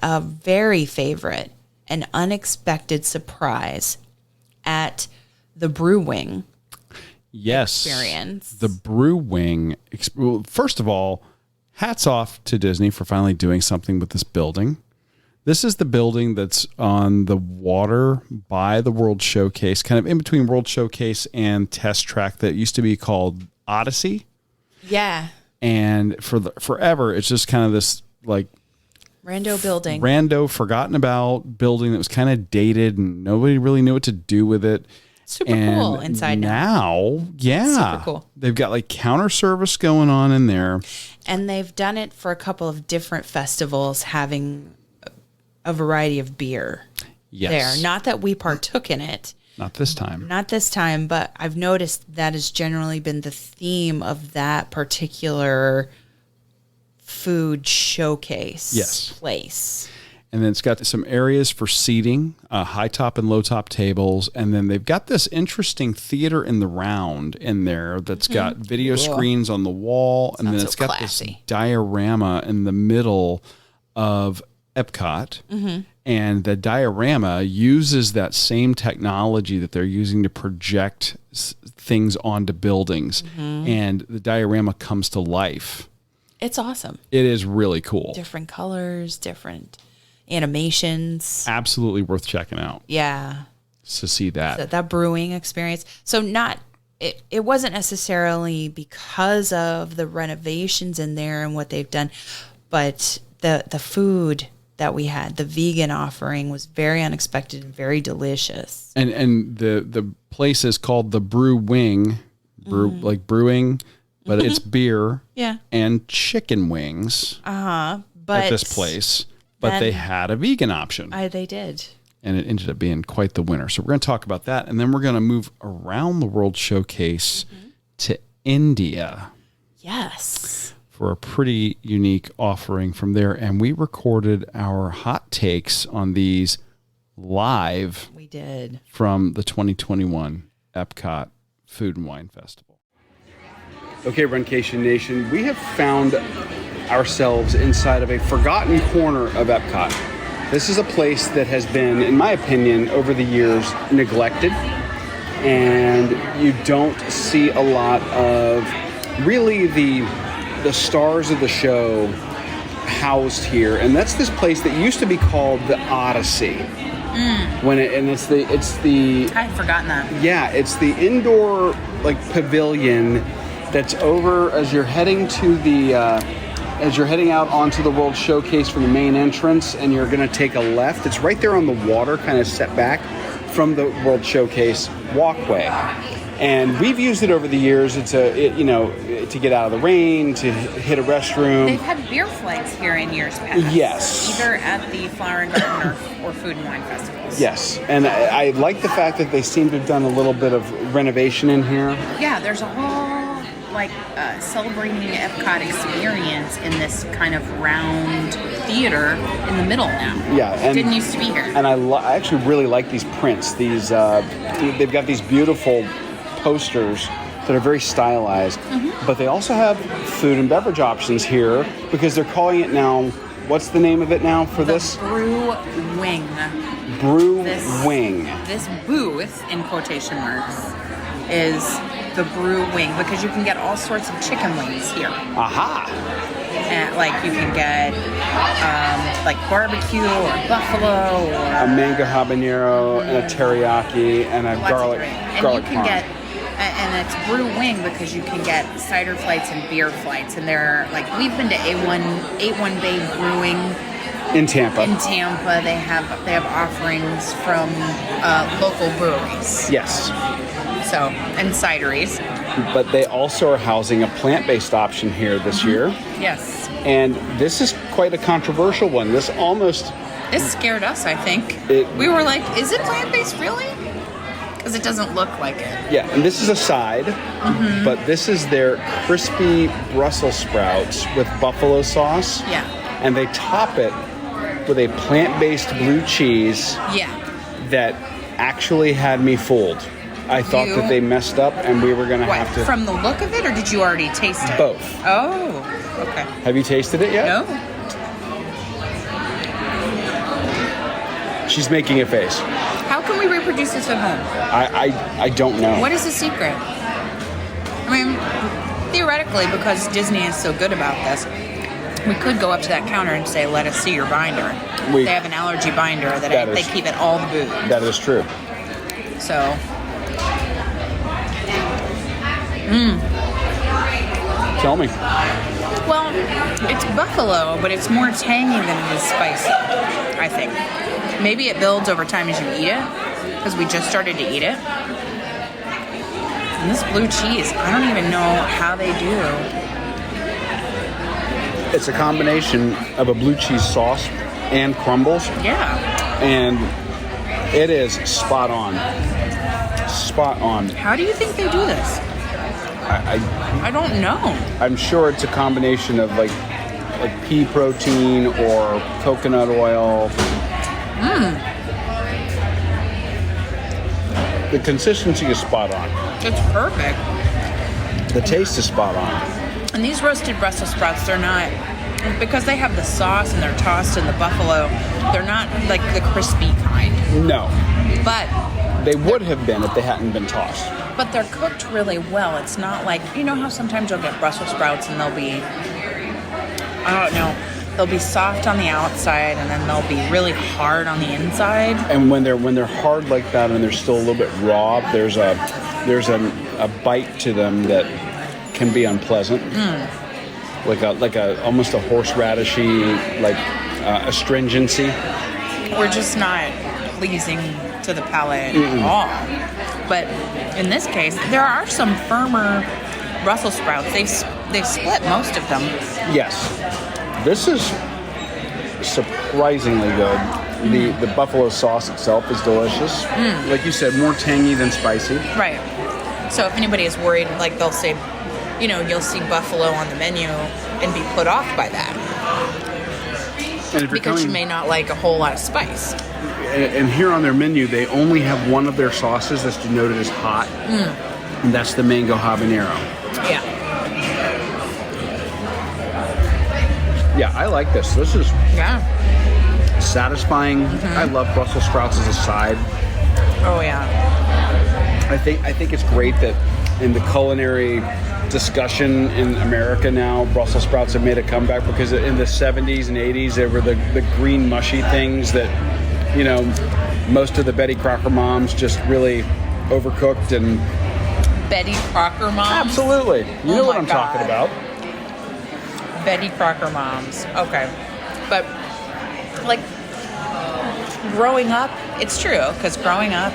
A very favorite, an unexpected surprise at the Brew Wing experience. The Brew Wing. First of all, hats off to Disney for finally doing something with this building. This is the building that's on the water by the World Showcase, kind of in between World Showcase and Test Track that used to be called Odyssey. Yeah. And forever, it's just kind of this like rando forgotten about building that was kind of dated and nobody really knew what to do with it. Super cool inside now. Yeah. Super cool. They've got like counter service going on in there. And they've done it for a couple of different festivals, having a variety of beer there. Not that we partook in it. Not this time. Not this time, but I've noticed that has generally been the theme of that particular food showcase place. And then it's got some areas for seating, high top and low top tables. And then they've got this interesting theater in the round in there that's got video screens on the wall. And then it's got classy. This diorama in the middle of Epcot. Mm-hmm. And the diorama uses that same technology that they're using to project things onto buildings. Mm-hmm. And the diorama comes to life. It's awesome. It is really cool. Different colors, different animations. Absolutely worth checking out. Yeah. To see that. That brewing experience. So it wasn't necessarily because of the renovations in there and what they've done, but the food that we had, the vegan offering, was very unexpected and very delicious. And the place is called the Brew Wing, like brewing, but it's beer and chicken wings but at this place. But they had a vegan option. They did. And it ended up being quite the winner. So we're going to talk about that. And then we're going to move around the World Showcase to India. Yes. For a pretty unique offering from there. And we recorded our hot takes on these live. We did. From the 2021 Epcot Food and Wine Festival. Okay, Runcation Nation, we have found ourselves inside of a forgotten corner of Epcot. This is a place that has been, in my opinion, over the years neglected. and you don't see a lot of really the stars of the show housed here. And that's this place that used to be called the Odyssey. It's the I had forgotten that. Yeah, it's the indoor like pavilion that's over as you're heading to the as you're heading out onto the World Showcase from the main entrance, and you're going to take a left. It's right there on the water, kind of set back from the World Showcase walkway. And we've used it over the years. It's to get out of the rain, to hit a restroom. They've had beer flights here in years past. Yes. Either at the Flower and Garden or Food and Wine Festivals. Yes. And I like the fact that they seem to have done a little bit of renovation in here. Yeah, there's a whole celebrating Epcot experience in this kind of round theater in the middle now. Yeah, and didn't used to be here. And I actually really like these prints. These they've got these beautiful posters that are very stylized, but they also have food and beverage options here because they're calling it now. What's the name of it now for this? Brew Wing. Wing. This booth in quotation marks is the Brew Wing because you can get all sorts of chicken wings here. Aha! And, you can get barbecue or buffalo or a mango habanero and a teriyaki and a garlic and you can get and it's Brew Wing because you can get cider flights and beer flights, and they're we've been to A1 Bay Brewing in Tampa. They have offerings from local breweries. Yes. So, and cideries. But they also are housing a plant-based option here this year. Yes. And this is quite a controversial one. This scared us, I think. We were like, is it plant-based really? Because it doesn't look like it. Yeah, and this is a side, but this is their crispy Brussels sprouts with buffalo sauce. Yeah. And they top it with a plant-based blue cheese. Yeah. That actually had me fooled. I thought that they messed up and we were going to have to... From the look of it, or did you already taste it? Both. Oh, okay. Have you tasted it yet? No. She's making a face. How can we reproduce this at home? I don't know. What is the secret? I mean, theoretically, because Disney is so good about this, we could go up to that counter and say, let us see your binder. They have an allergy binder that they keep at all the booths. That is true. So... Tell me. Well, it's buffalo, but it's more tangy than it is spicy, I think. Maybe it builds over time as you eat it, because we just started to eat it. And this blue cheese, I don't even know how they do. It's a combination of a blue cheese sauce and crumbles. Yeah. And it is spot on. Spot on. How do you think they do this? I don't know. I'm sure it's a combination of like pea protein or coconut oil. The consistency is spot on. It's perfect. The taste is spot on. And these roasted Brussels sprouts, they're not, because they have the sauce and they're tossed in the buffalo, they're not like the crispy kind. No. But they would have been if they hadn't been tossed. But they're cooked really well. It's not like, you know how sometimes you'll get Brussels sprouts and they'll be, I don't know, they'll be soft on the outside and then they'll be really hard on the inside. And when they're hard like that and they're still a little bit raw, there's a bite to them that can be unpleasant. Like a almost a horseradishy, astringency. We're just not pleasing to the palate at all. But in this case, there are some firmer Brussels sprouts. They've split most of them. Yes. This is surprisingly good. The buffalo sauce itself is delicious. Like you said, more tangy than spicy. Right. So if anybody is worried, they'll say, you'll see buffalo on the menu and be put off by that. Because you may not like a whole lot of spice. And here on their menu, they only have one of their sauces that's denoted as hot. And that's the mango habanero. Yeah. Yeah, I like this. This is satisfying. I love Brussels sprouts as a side. Oh, yeah. I think it's great that in the culinary discussion in America now, Brussels sprouts have made a comeback, because in the 70s and 80s, they were the green mushy things that, most of the Betty Crocker moms just really overcooked. And Betty Crocker moms? Absolutely. You know what I'm talking about. Betty Crocker moms. Okay. But, like, growing up, it's true, because growing up,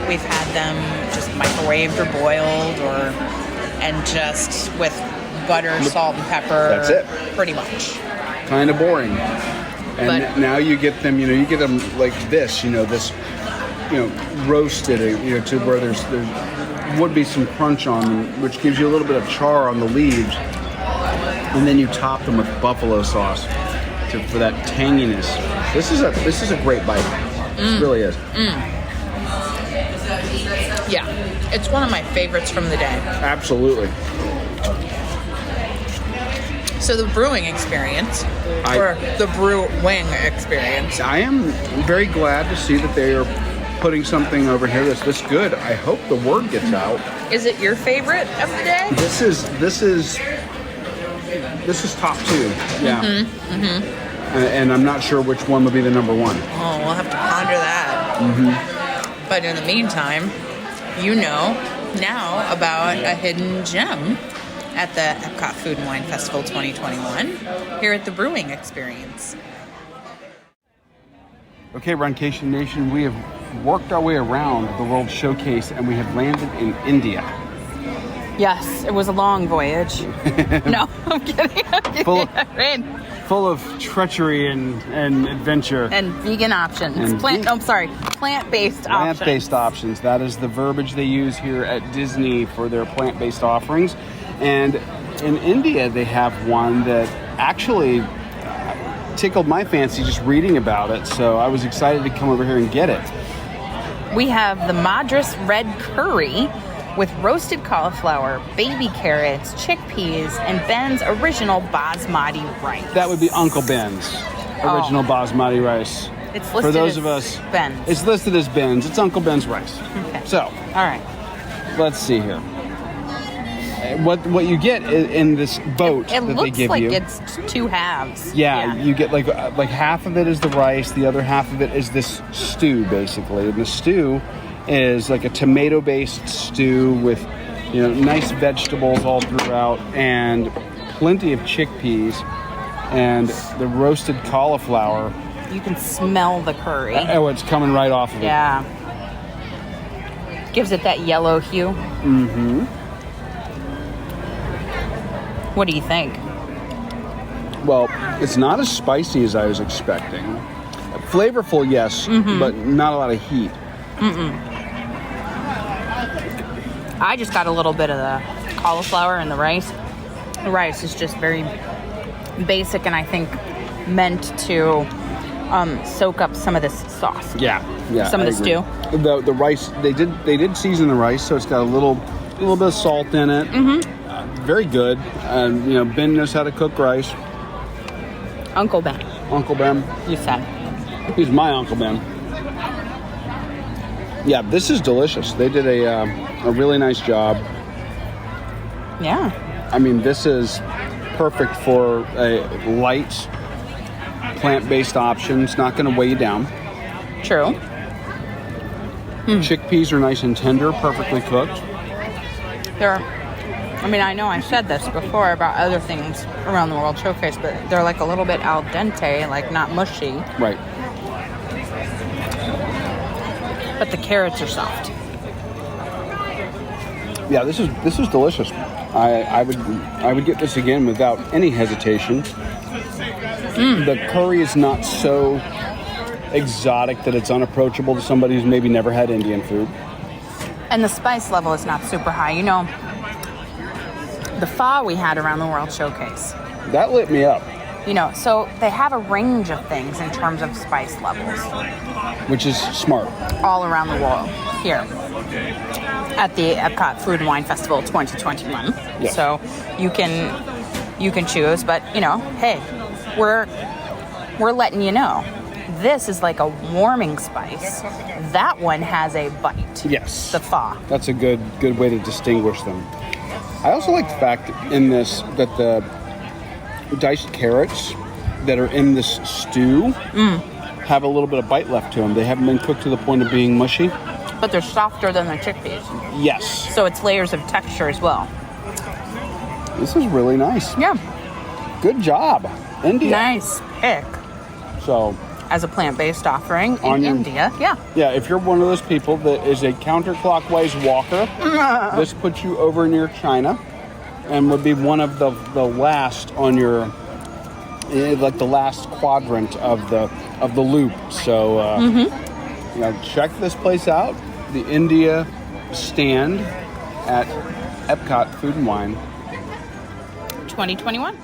we've had them just microwaved or boiled and just with butter, salt, and pepper. That's it. Pretty much. Kind of boring. And now you get them, like this, this, roasted, to where there would be some crunch on them, which gives you a little bit of char on the leaves. And then you top them with buffalo sauce for that tanginess. This is a great bite. It really is. Yeah, it's one of my favorites from the day. Absolutely. So the brewing experience, or the brewing experience. I am very glad to see that they are putting something over here that's this good. I hope the word gets out. Is it your favorite of the day? This is top 2. Yeah. And I'm not sure which one would be the number 1. Oh, we'll have to ponder that. But in the meantime, now about a hidden gem at the Epcot Food and Wine Festival 2021 here at the Brewing Experience. Okay, Runcation Nation, we have worked our way around the World Showcase and we have landed in India. Yes, it was a long voyage. No, I'm kidding. Full of treachery and adventure. And vegan options. And plant-based options. Plant-based options. That is the verbiage they use here at Disney for their plant-based offerings. And in India, they have one that actually tickled my fancy just reading about it. So I was excited to come over here and get it. We have the Madras Red Curry with roasted cauliflower, baby carrots, chickpeas, and Ben's original basmati rice. That would be Uncle Ben's original basmati rice. It's listed for those as of us. Ben's. It's listed as Ben's. It's Uncle Ben's rice. Okay. So, all right. Let's see here. What you get in this boat that they give you. It looks like it's 2 halves. Yeah, you get like half of it is the rice, the other half of it is this stew, basically. And the stew is like a tomato-based stew with, nice vegetables all throughout and plenty of chickpeas and the roasted cauliflower. You can smell the curry. It's coming right off of it. Yeah. Gives it that yellow hue. Mm-hmm. What do you think? Well, it's not as spicy as I was expecting. Flavorful, yes, but not a lot of heat. I just got a little bit of the cauliflower and the rice. The rice is just very basic and I think meant to soak up some of this sauce. Yeah. Some of the stew. The rice, they did season the rice, so it's got a little bit of salt in it. Very good. Ben knows how to cook rice. Uncle Ben. Uncle Ben. You said. He's my Uncle Ben. Yeah, this is delicious. They did a really nice job. Yeah. I mean, this is perfect for a light, plant-based option. It's not going to weigh you down. True. Chickpeas are nice and tender, perfectly cooked. I know I said this before about other things around the World Showcase, but they're like a little bit al dente, like not mushy. Right. But the carrots are soft. Yeah, this is delicious. I would get this again without any hesitation. The curry is not so exotic that it's unapproachable to somebody who's maybe never had Indian food. And the spice level is not super high. The pho we had around the World Showcase. That lit me up. So they have a range of things in terms of spice levels. Which is smart. All around the world here at the Epcot Food and Wine Festival 2021. Yes. So you can choose, but hey, we're letting you know this is like a warming spice. That one has a bite. Yes. The pho. That's a good way to distinguish them. I also like the fact in this that the diced carrots that are in this stew have a little bit of bite left to them. They haven't been cooked to the point of being mushy. But they're softer than the chickpeas. Yes. So it's layers of texture as well. This is really nice. Yeah. Good job, India. Nice pick. So, As a plant-based offering On in your- India. Yeah. yeah, if you're one of those people that is a counterclockwise walker, this puts you over near China and would be one of the last on your, like the last quadrant of the loop. So, you know, check this place out. The India stand at Epcot Food and Wine. 2021.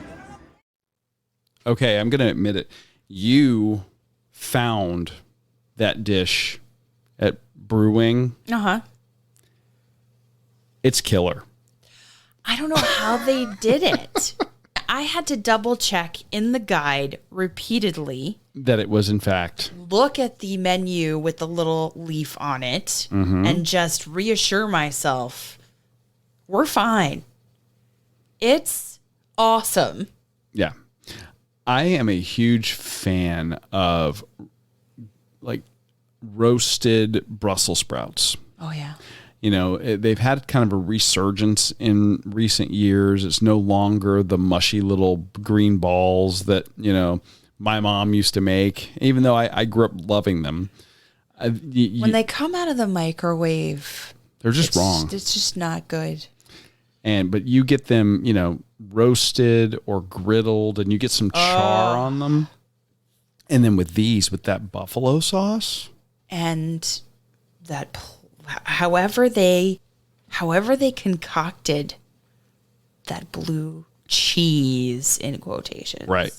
Okay, I'm going to admit it. You found that dish at Brewing. Uh-huh. It's killer. I don't know how they did it. I had to double check in the guide repeatedly. That it was, in fact. Look at the menu with the little leaf on it and just reassure myself we're fine. It's awesome. Yeah. I am a huge fan of like roasted Brussels sprouts. Oh, yeah. You know, they've had kind of a resurgence in recent years. It's no longer the mushy little green balls that, you know, my mom used to make, even though I grew up loving them. When they come out of the microwave, they're just wrong. It's just not good. But you get them, you know, roasted or griddled, and you get some char on them. And then with that buffalo sauce. And that, however they concocted that blue cheese in quotations. Right.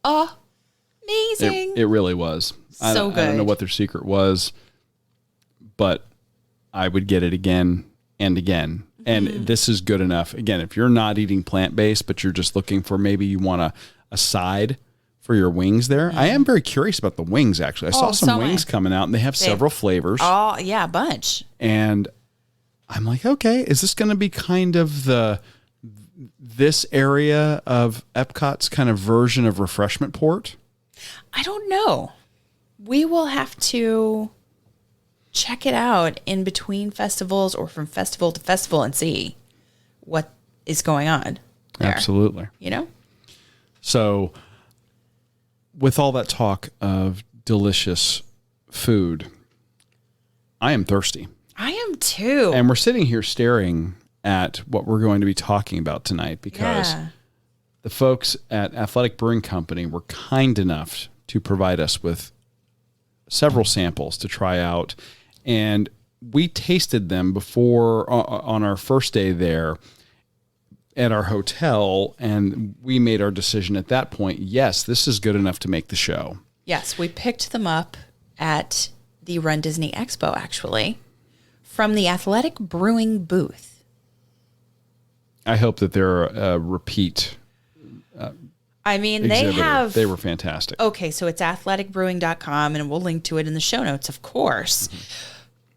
Amazing. It really was. I don't know good. what their secret was, but I would get it again and again. And this is good enough. Again, if you're not eating plant-based, but you're just looking for, maybe you want a side for your wings there. I am very curious about the wings, actually. I saw some wings coming out, and they have several flavors. Oh, yeah, a bunch. And I'm like, okay, is this going to be kind of this area of Epcot's kind of version of Refreshment Port? I don't know. We will have to check it out in between festivals or from festival to festival and see what is going on there. Absolutely. You know? So with all that talk of delicious food, I am thirsty. I am too. And we're sitting here staring at what we're going to be talking about tonight because the folks at Athletic Brewing Company were kind enough to provide us with several samples to try out. And we tasted them before on our first day there at our hotel, and we made our decision at that point. Yes, this is good enough to make the show. Yes, we picked them up at the Run Disney Expo, actually, from the Athletic Brewing booth. I hope that they're a repeat. I mean, exhibitor. They were fantastic. Okay, so it's athleticbrewing.com, and we'll link to it in the show notes, of course.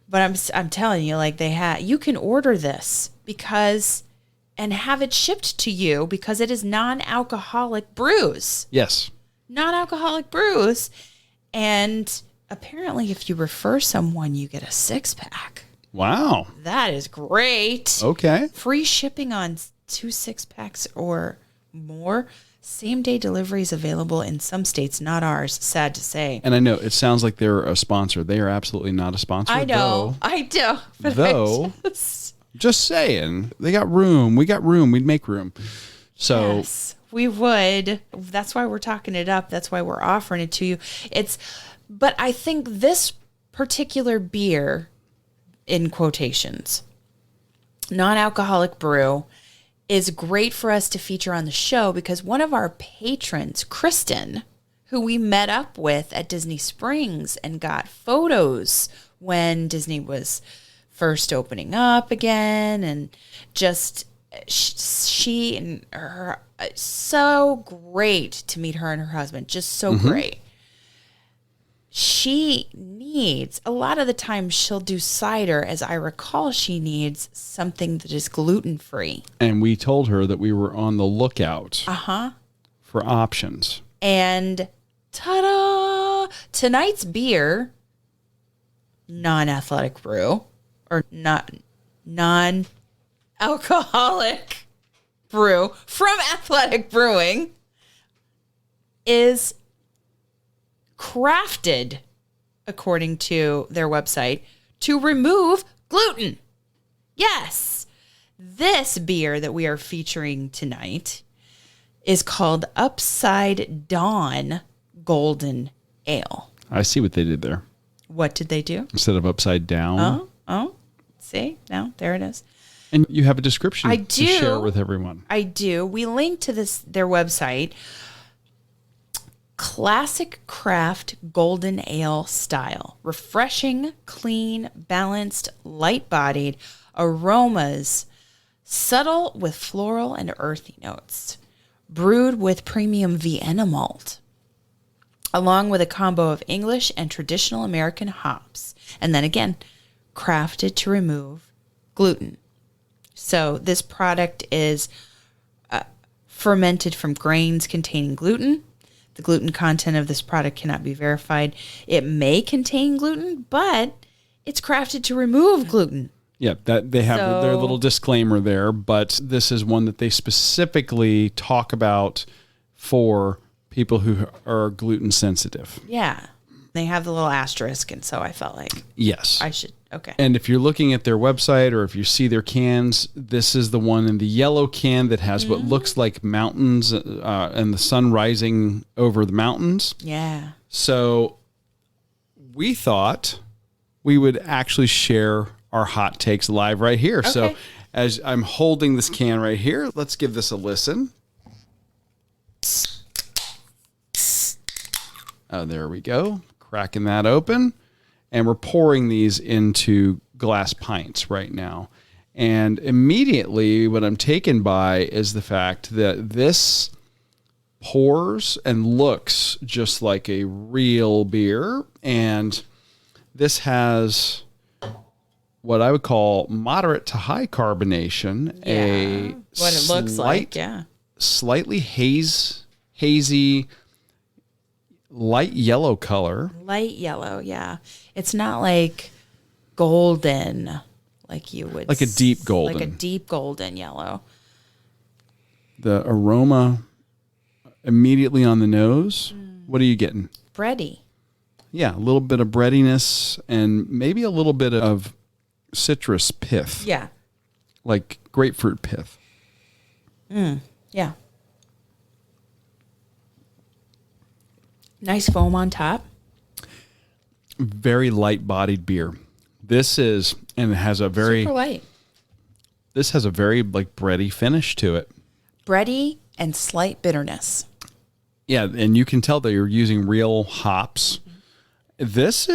But I'm telling you, like, you can order this and have it shipped to you because it is non-alcoholic brews. Yes. Non-alcoholic brews. And apparently if you refer someone, you get a 6-pack. Wow. That is great. Okay. Free shipping on 2 6-packs or more. Same-day deliveries available in some states, not ours, sad to say. And I know it sounds like they're a sponsor. They are absolutely not a sponsor. I know. I do. But just saying, they got room. We got room. We'd make room. So yes, we would. That's why we're talking it up. That's why we're offering it to you. But I think this particular beer, in quotations, non-alcoholic brew, is great for us to feature on the show because one of our patrons, Kristen, who we met up with at Disney Springs and got photos when Disney was first opening up again, and just she and her, so great to meet her and her husband, just so great. she needs, a lot of the time she'll do cider. As I recall, she needs something that is gluten-free. And we told her that we were on the lookout for options. And ta-da! Tonight's beer, non-athletic brew, or not non-alcoholic brew from Athletic Brewing, is crafted, according to their website, to remove gluten. Yes, this beer that we are featuring tonight is called Upside Dawn Golden Ale. I see what they did there. What did they do? Instead of upside down. Oh, see? Now, there it is. And you have a description I to do. share with everyone. I do. We link to their website. Classic craft golden ale style. Refreshing, clean, balanced, light-bodied aromas. Subtle with floral and earthy notes. Brewed with premium Vienna malt. Along with a combo of English and traditional American hops. And then again, crafted to remove gluten. So this product is fermented from grains containing gluten. The gluten content of this product cannot be verified. It may contain gluten, but it's crafted to remove gluten. Yeah, that they have their little disclaimer there, but this is one that they specifically talk about for people who are gluten sensitive. Yeah. They have the little asterisk, and so I felt like Yes. I should. Okay. And if you're looking at their website or if you see their cans, this is the one in the yellow can that has what looks like mountains and the sun rising over the mountains. Yeah. So we thought we would actually share our hot takes live right here. Okay. So as I'm holding this can right here, let's give this a listen. Oh, there we go. Cracking that open. And we're pouring these into glass pints right now. And immediately what I'm taken by is the fact that this pours and looks just like a real beer. And this has what I would call moderate to high carbonation. Yeah. What it looks like, yeah. Slightly hazy, light yellow color. Light yellow, yeah. It's not like golden, like you would. Like a deep golden. Like a deep golden yellow. The aroma immediately on the nose. What are you getting? Bready. Yeah, a little bit of breadiness and maybe a little bit of citrus pith. Yeah. Like grapefruit pith. Yeah. Nice foam on top. Very light-bodied beer. This is, and it has a very Super light. This has a very like bready finish to it. Bready and slight bitterness. Yeah, and you can tell that you're using real hops. This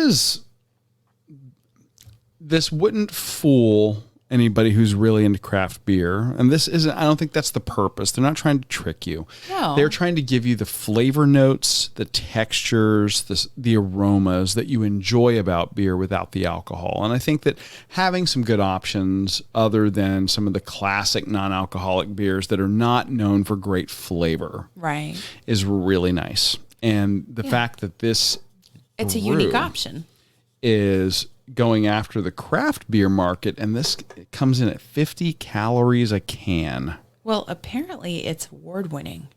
wouldn't fool anybody who's really into craft beer. And this isn't, I don't think that's the purpose. They're not trying to trick you. No. They're trying to give you the flavor notes, the textures, the aromas that you enjoy about beer without the alcohol. And I think that having some good options other than some of the classic non-alcoholic beers that are not known for great flavor Right. is really nice. And the fact that this It's a brew unique option. is going after the craft beer market, and this comes in at 50 calories a can. Well, apparently it's award-winning.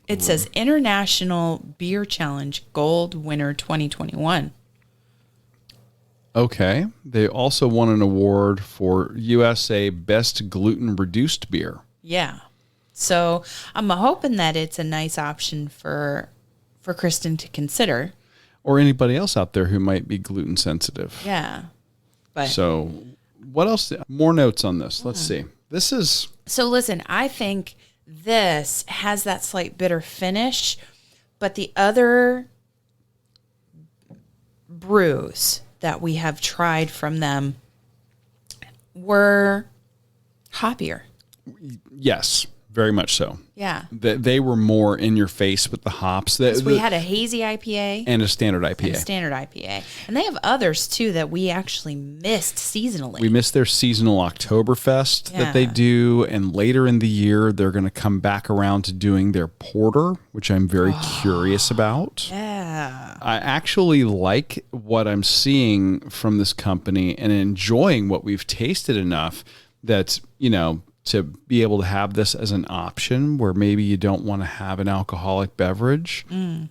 It says International Beer Challenge Gold Winner 2021. Okay. They also won an award for USA Best Gluten Reduced Beer. Yeah. So I'm hoping that it's a nice option for Kristen to consider. Or anybody else out there who might be gluten sensitive. Yeah. But So what else? More notes on this. Let's see. This is... So listen, I think this has that slight bitter finish, but the other brews that we have tried from them were hoppier. Yes. Very much so. Yeah. They were more in your face with the hops. We had a hazy IPA and a standard IPA. And they have others too that we actually missed seasonally. We missed their seasonal Oktoberfest that they do. And later in the year, they're going to come back around to doing their porter, which I'm very curious about. Yeah. I actually like what I'm seeing from this company and enjoying what we've tasted enough that, to be able to have this as an option where maybe you don't want to have an alcoholic beverage,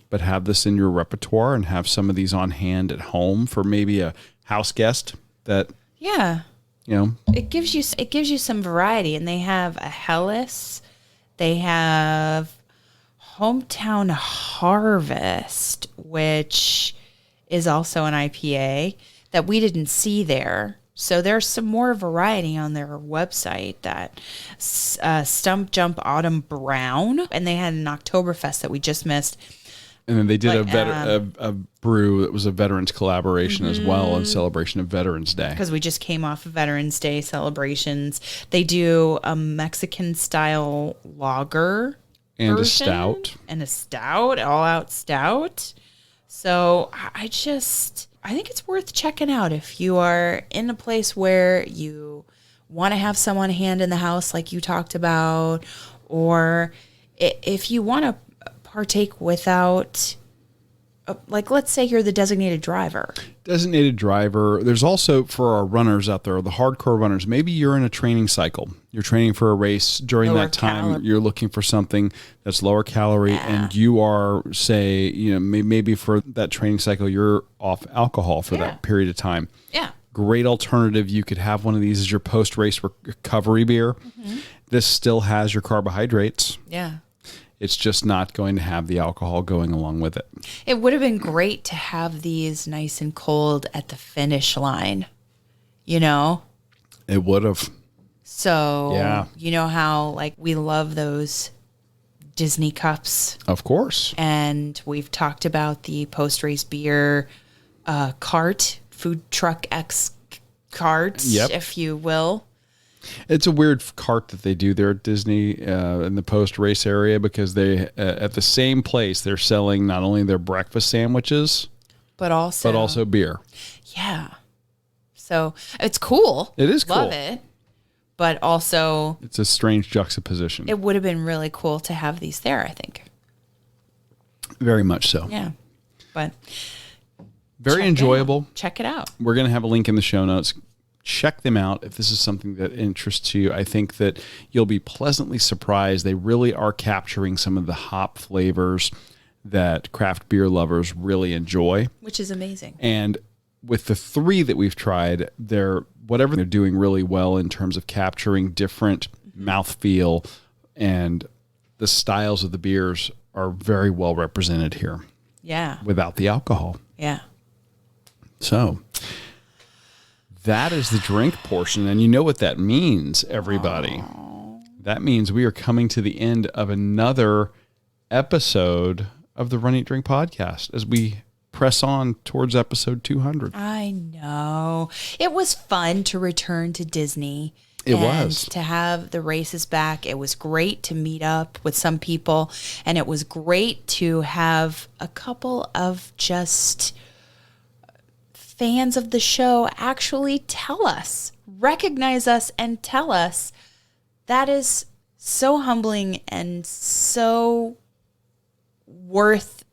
but have this in your repertoire and have some of these on hand at home for maybe a house guest that, it gives you some variety. And they have a Helles, they have Hometown Harvest, which is also an IPA that we didn't see there. So there's some more variety on their website. That Stump Jump Autumn Brown, and they had an Oktoberfest that we just missed. And then they did a brew that was a veterans collaboration as well in celebration of Veterans Day. Because we just came off of Veterans Day celebrations. They do a Mexican style lager And version, a stout. And a stout, all out stout. So I think it's worth checking out if you are in a place where you want to have someone hand in the house like you talked about, or if you want to partake without, like, let's say you're the designated driver. There's also, for our runners out there, the hardcore runners, maybe you're in a training cycle. You're training for a race. During that time, you're looking for something that's lower calorie, and you are, say, maybe for that training cycle, you're off alcohol for that period of time. Yeah. Great alternative. You could have one of these as your post-race recovery beer. This still has your carbohydrates. Yeah. It's just not going to have the alcohol going along with it. It would have been great to have these nice and cold at the finish line, It would have. So, you know how, like, we love those Disney cups? Of course. And we've talked about the post-race beer cart, food truck X cart, if you will. It's a weird cart that they do there at Disney in the post-race area, because they at the same place they're selling not only their breakfast sandwiches, but also beer. Yeah. So it's cool. It is cool. Love it. But also, it's a strange juxtaposition. It would have been really cool to have these there, I think. Very much so. Yeah. But very enjoyable. Check it out. We're going to have a link in the show notes. Check them out if this is something that interests you. I think that you'll be pleasantly surprised. They really are capturing some of the hop flavors that craft beer lovers really enjoy. Which is amazing. And with the three that we've tried, they're doing really well in terms of capturing different mouthfeel, and the styles of the beers are very well represented here. Yeah. Without the alcohol. Yeah. So that is the drink portion, and you know what that means, everybody. That means we are coming to the end of another episode of the Run, Eat, Drink podcast as we press on towards episode 200. I know. It was fun to return to Disney. It was. To have the races back. It was great to meet up with some people, and it was great to have a couple of just fans of the show actually tell us, recognize us, and tell us. That is so humbling and so worth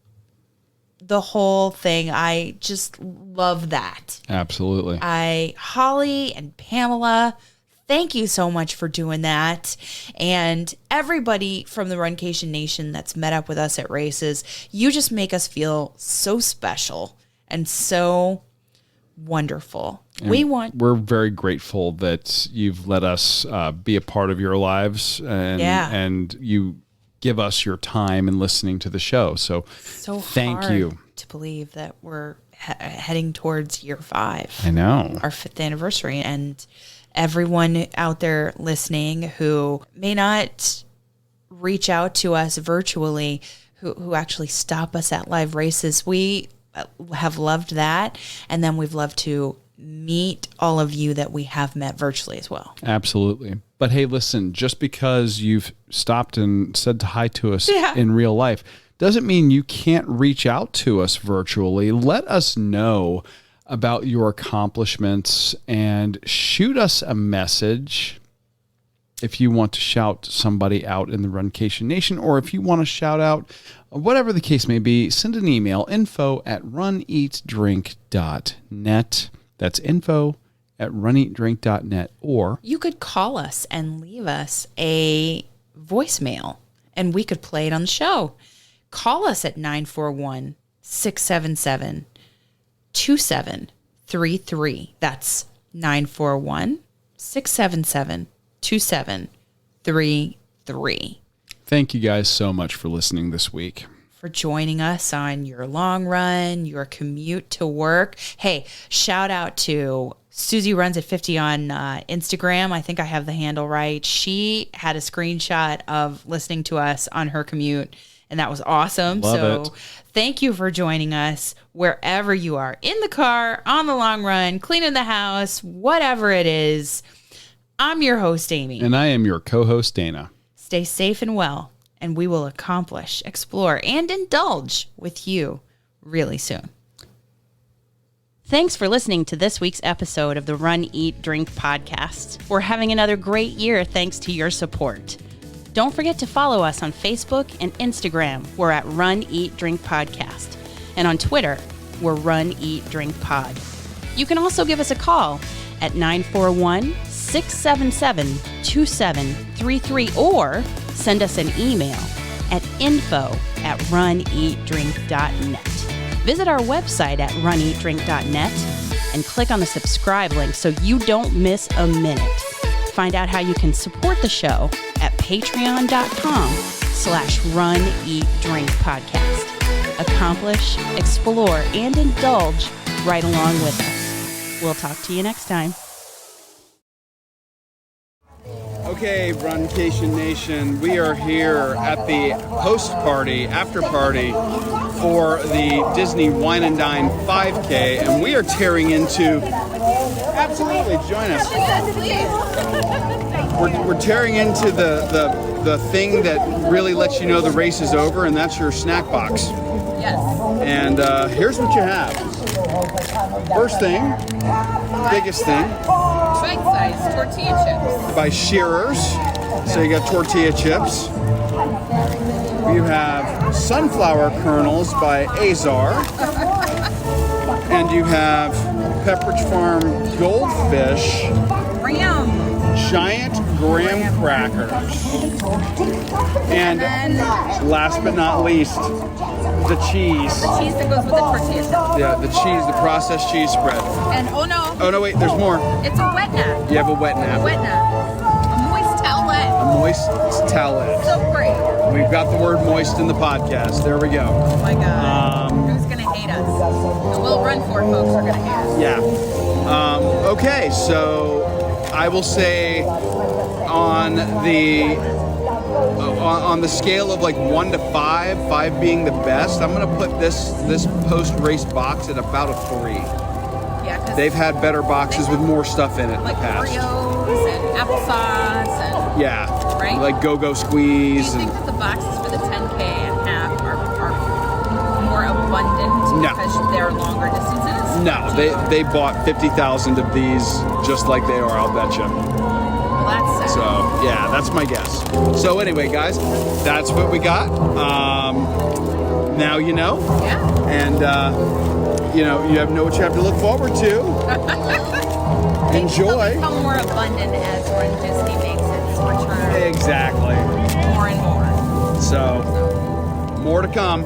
the whole thing. I just love that. Absolutely. Holly and Pamela, thank you so much for doing that. And everybody from the Runcation Nation that's met up with us at races, you just make us feel so special and so wonderful. And we're very grateful that you've let us be a part of your lives, and you give us your time in listening to the show. So thank you. To believe that we're heading towards year 5. I know. Our 5th anniversary. And everyone out there listening who may not reach out to us virtually, who actually stop us at live races, we have loved that. And then we've loved to meet all of you that we have met virtually as well. Absolutely. But hey, listen, just because you've stopped and said hi to us in real life doesn't mean you can't reach out to us virtually. Let us know about your accomplishments and shoot us a message if you want to shout somebody out in the Runcation Nation, or if you want to shout out, whatever the case may be, send an email, info@runeatdrink.net. That's info@runeatdrink.net. Or you could call us and leave us a voicemail, and we could play it on the show. Call us at 941-677-2733. That's 941-677-2733. thank you guys so much for listening this week. For joining us on your long run, your commute to work. Hey, shout out to Susie Runs at 50 on Instagram. I think I have the handle right. She had a screenshot of listening to us on her commute, and that was awesome. Love it. Thank you for joining us wherever you are, in the car, on the long run, cleaning the house, whatever it is. I'm your host, Amy. And I am your co-host, Dana. Stay safe and well, and we will accomplish, explore, and indulge with you really soon. Thanks for listening to this week's episode of the Run, Eat, Drink podcast. We're having another great year thanks to your support. Don't forget to follow us on Facebook and Instagram. We're at Run, Eat, Drink Podcast. And on Twitter, we're Run, Eat, Drink Pod. You can also give us a call at 941-677-2733 or send us an email at info@runeatdrink.net. Visit our website at runeatdrink.net and click on the subscribe link so you don't miss a minute. Find out how you can support the show at patreon.com/runeatdrinkpodcast. Accomplish, explore, and indulge right along with us. We'll talk to you next time. Okay, Runcation Nation, we are here at the post party, after party for the Disney Wine and Dine 5K, and we are tearing into, absolutely, join us. We're tearing into the thing that really lets you know the race is over, and that's your snack box. Yes. And here's what you have. First thing, biggest thing, Bite-sized tortilla chips. by Shearer's. So you got tortilla chips. You have sunflower kernels by Azar. And you have Pepperidge Farm Goldfish Graham. giant graham crackers. And last but not least, the cheese. Cheese that goes with the tortilla chips. Yeah, the cheese, the processed cheese spread. And oh no, Oh no, wait, there's more. it's a wet nap. You have a wet nap. Wet nap. A moist towelette. A moist towelette. So great. We've got the word moist in the podcast. There we go. Oh my God. Who's going to hate us? The Will Run For folks are going to hate us. Yeah. Okay, so I will say on the scale of like 1 to 5, 5 being the best, I'm going to put this post-race box at about a 3. Yeah, because They've had better boxes with more stuff in it in like the past. Oreos and applesauce and Yeah. Right? Like Go-Go do you Squeeze. think that the boxes for the 10K and half are more abundant No. because they're longer distances? No, they bought 50,000 of these just like they are, I'll bet you. Well, that's sad. So, yeah, that's my guess. So anyway, guys, that's what we got. Now you know. Yeah. And, you know what you have to look forward to. Enjoy. They'll become more abundant as Run Disney makes its return Exactly. more and more. So, more to come.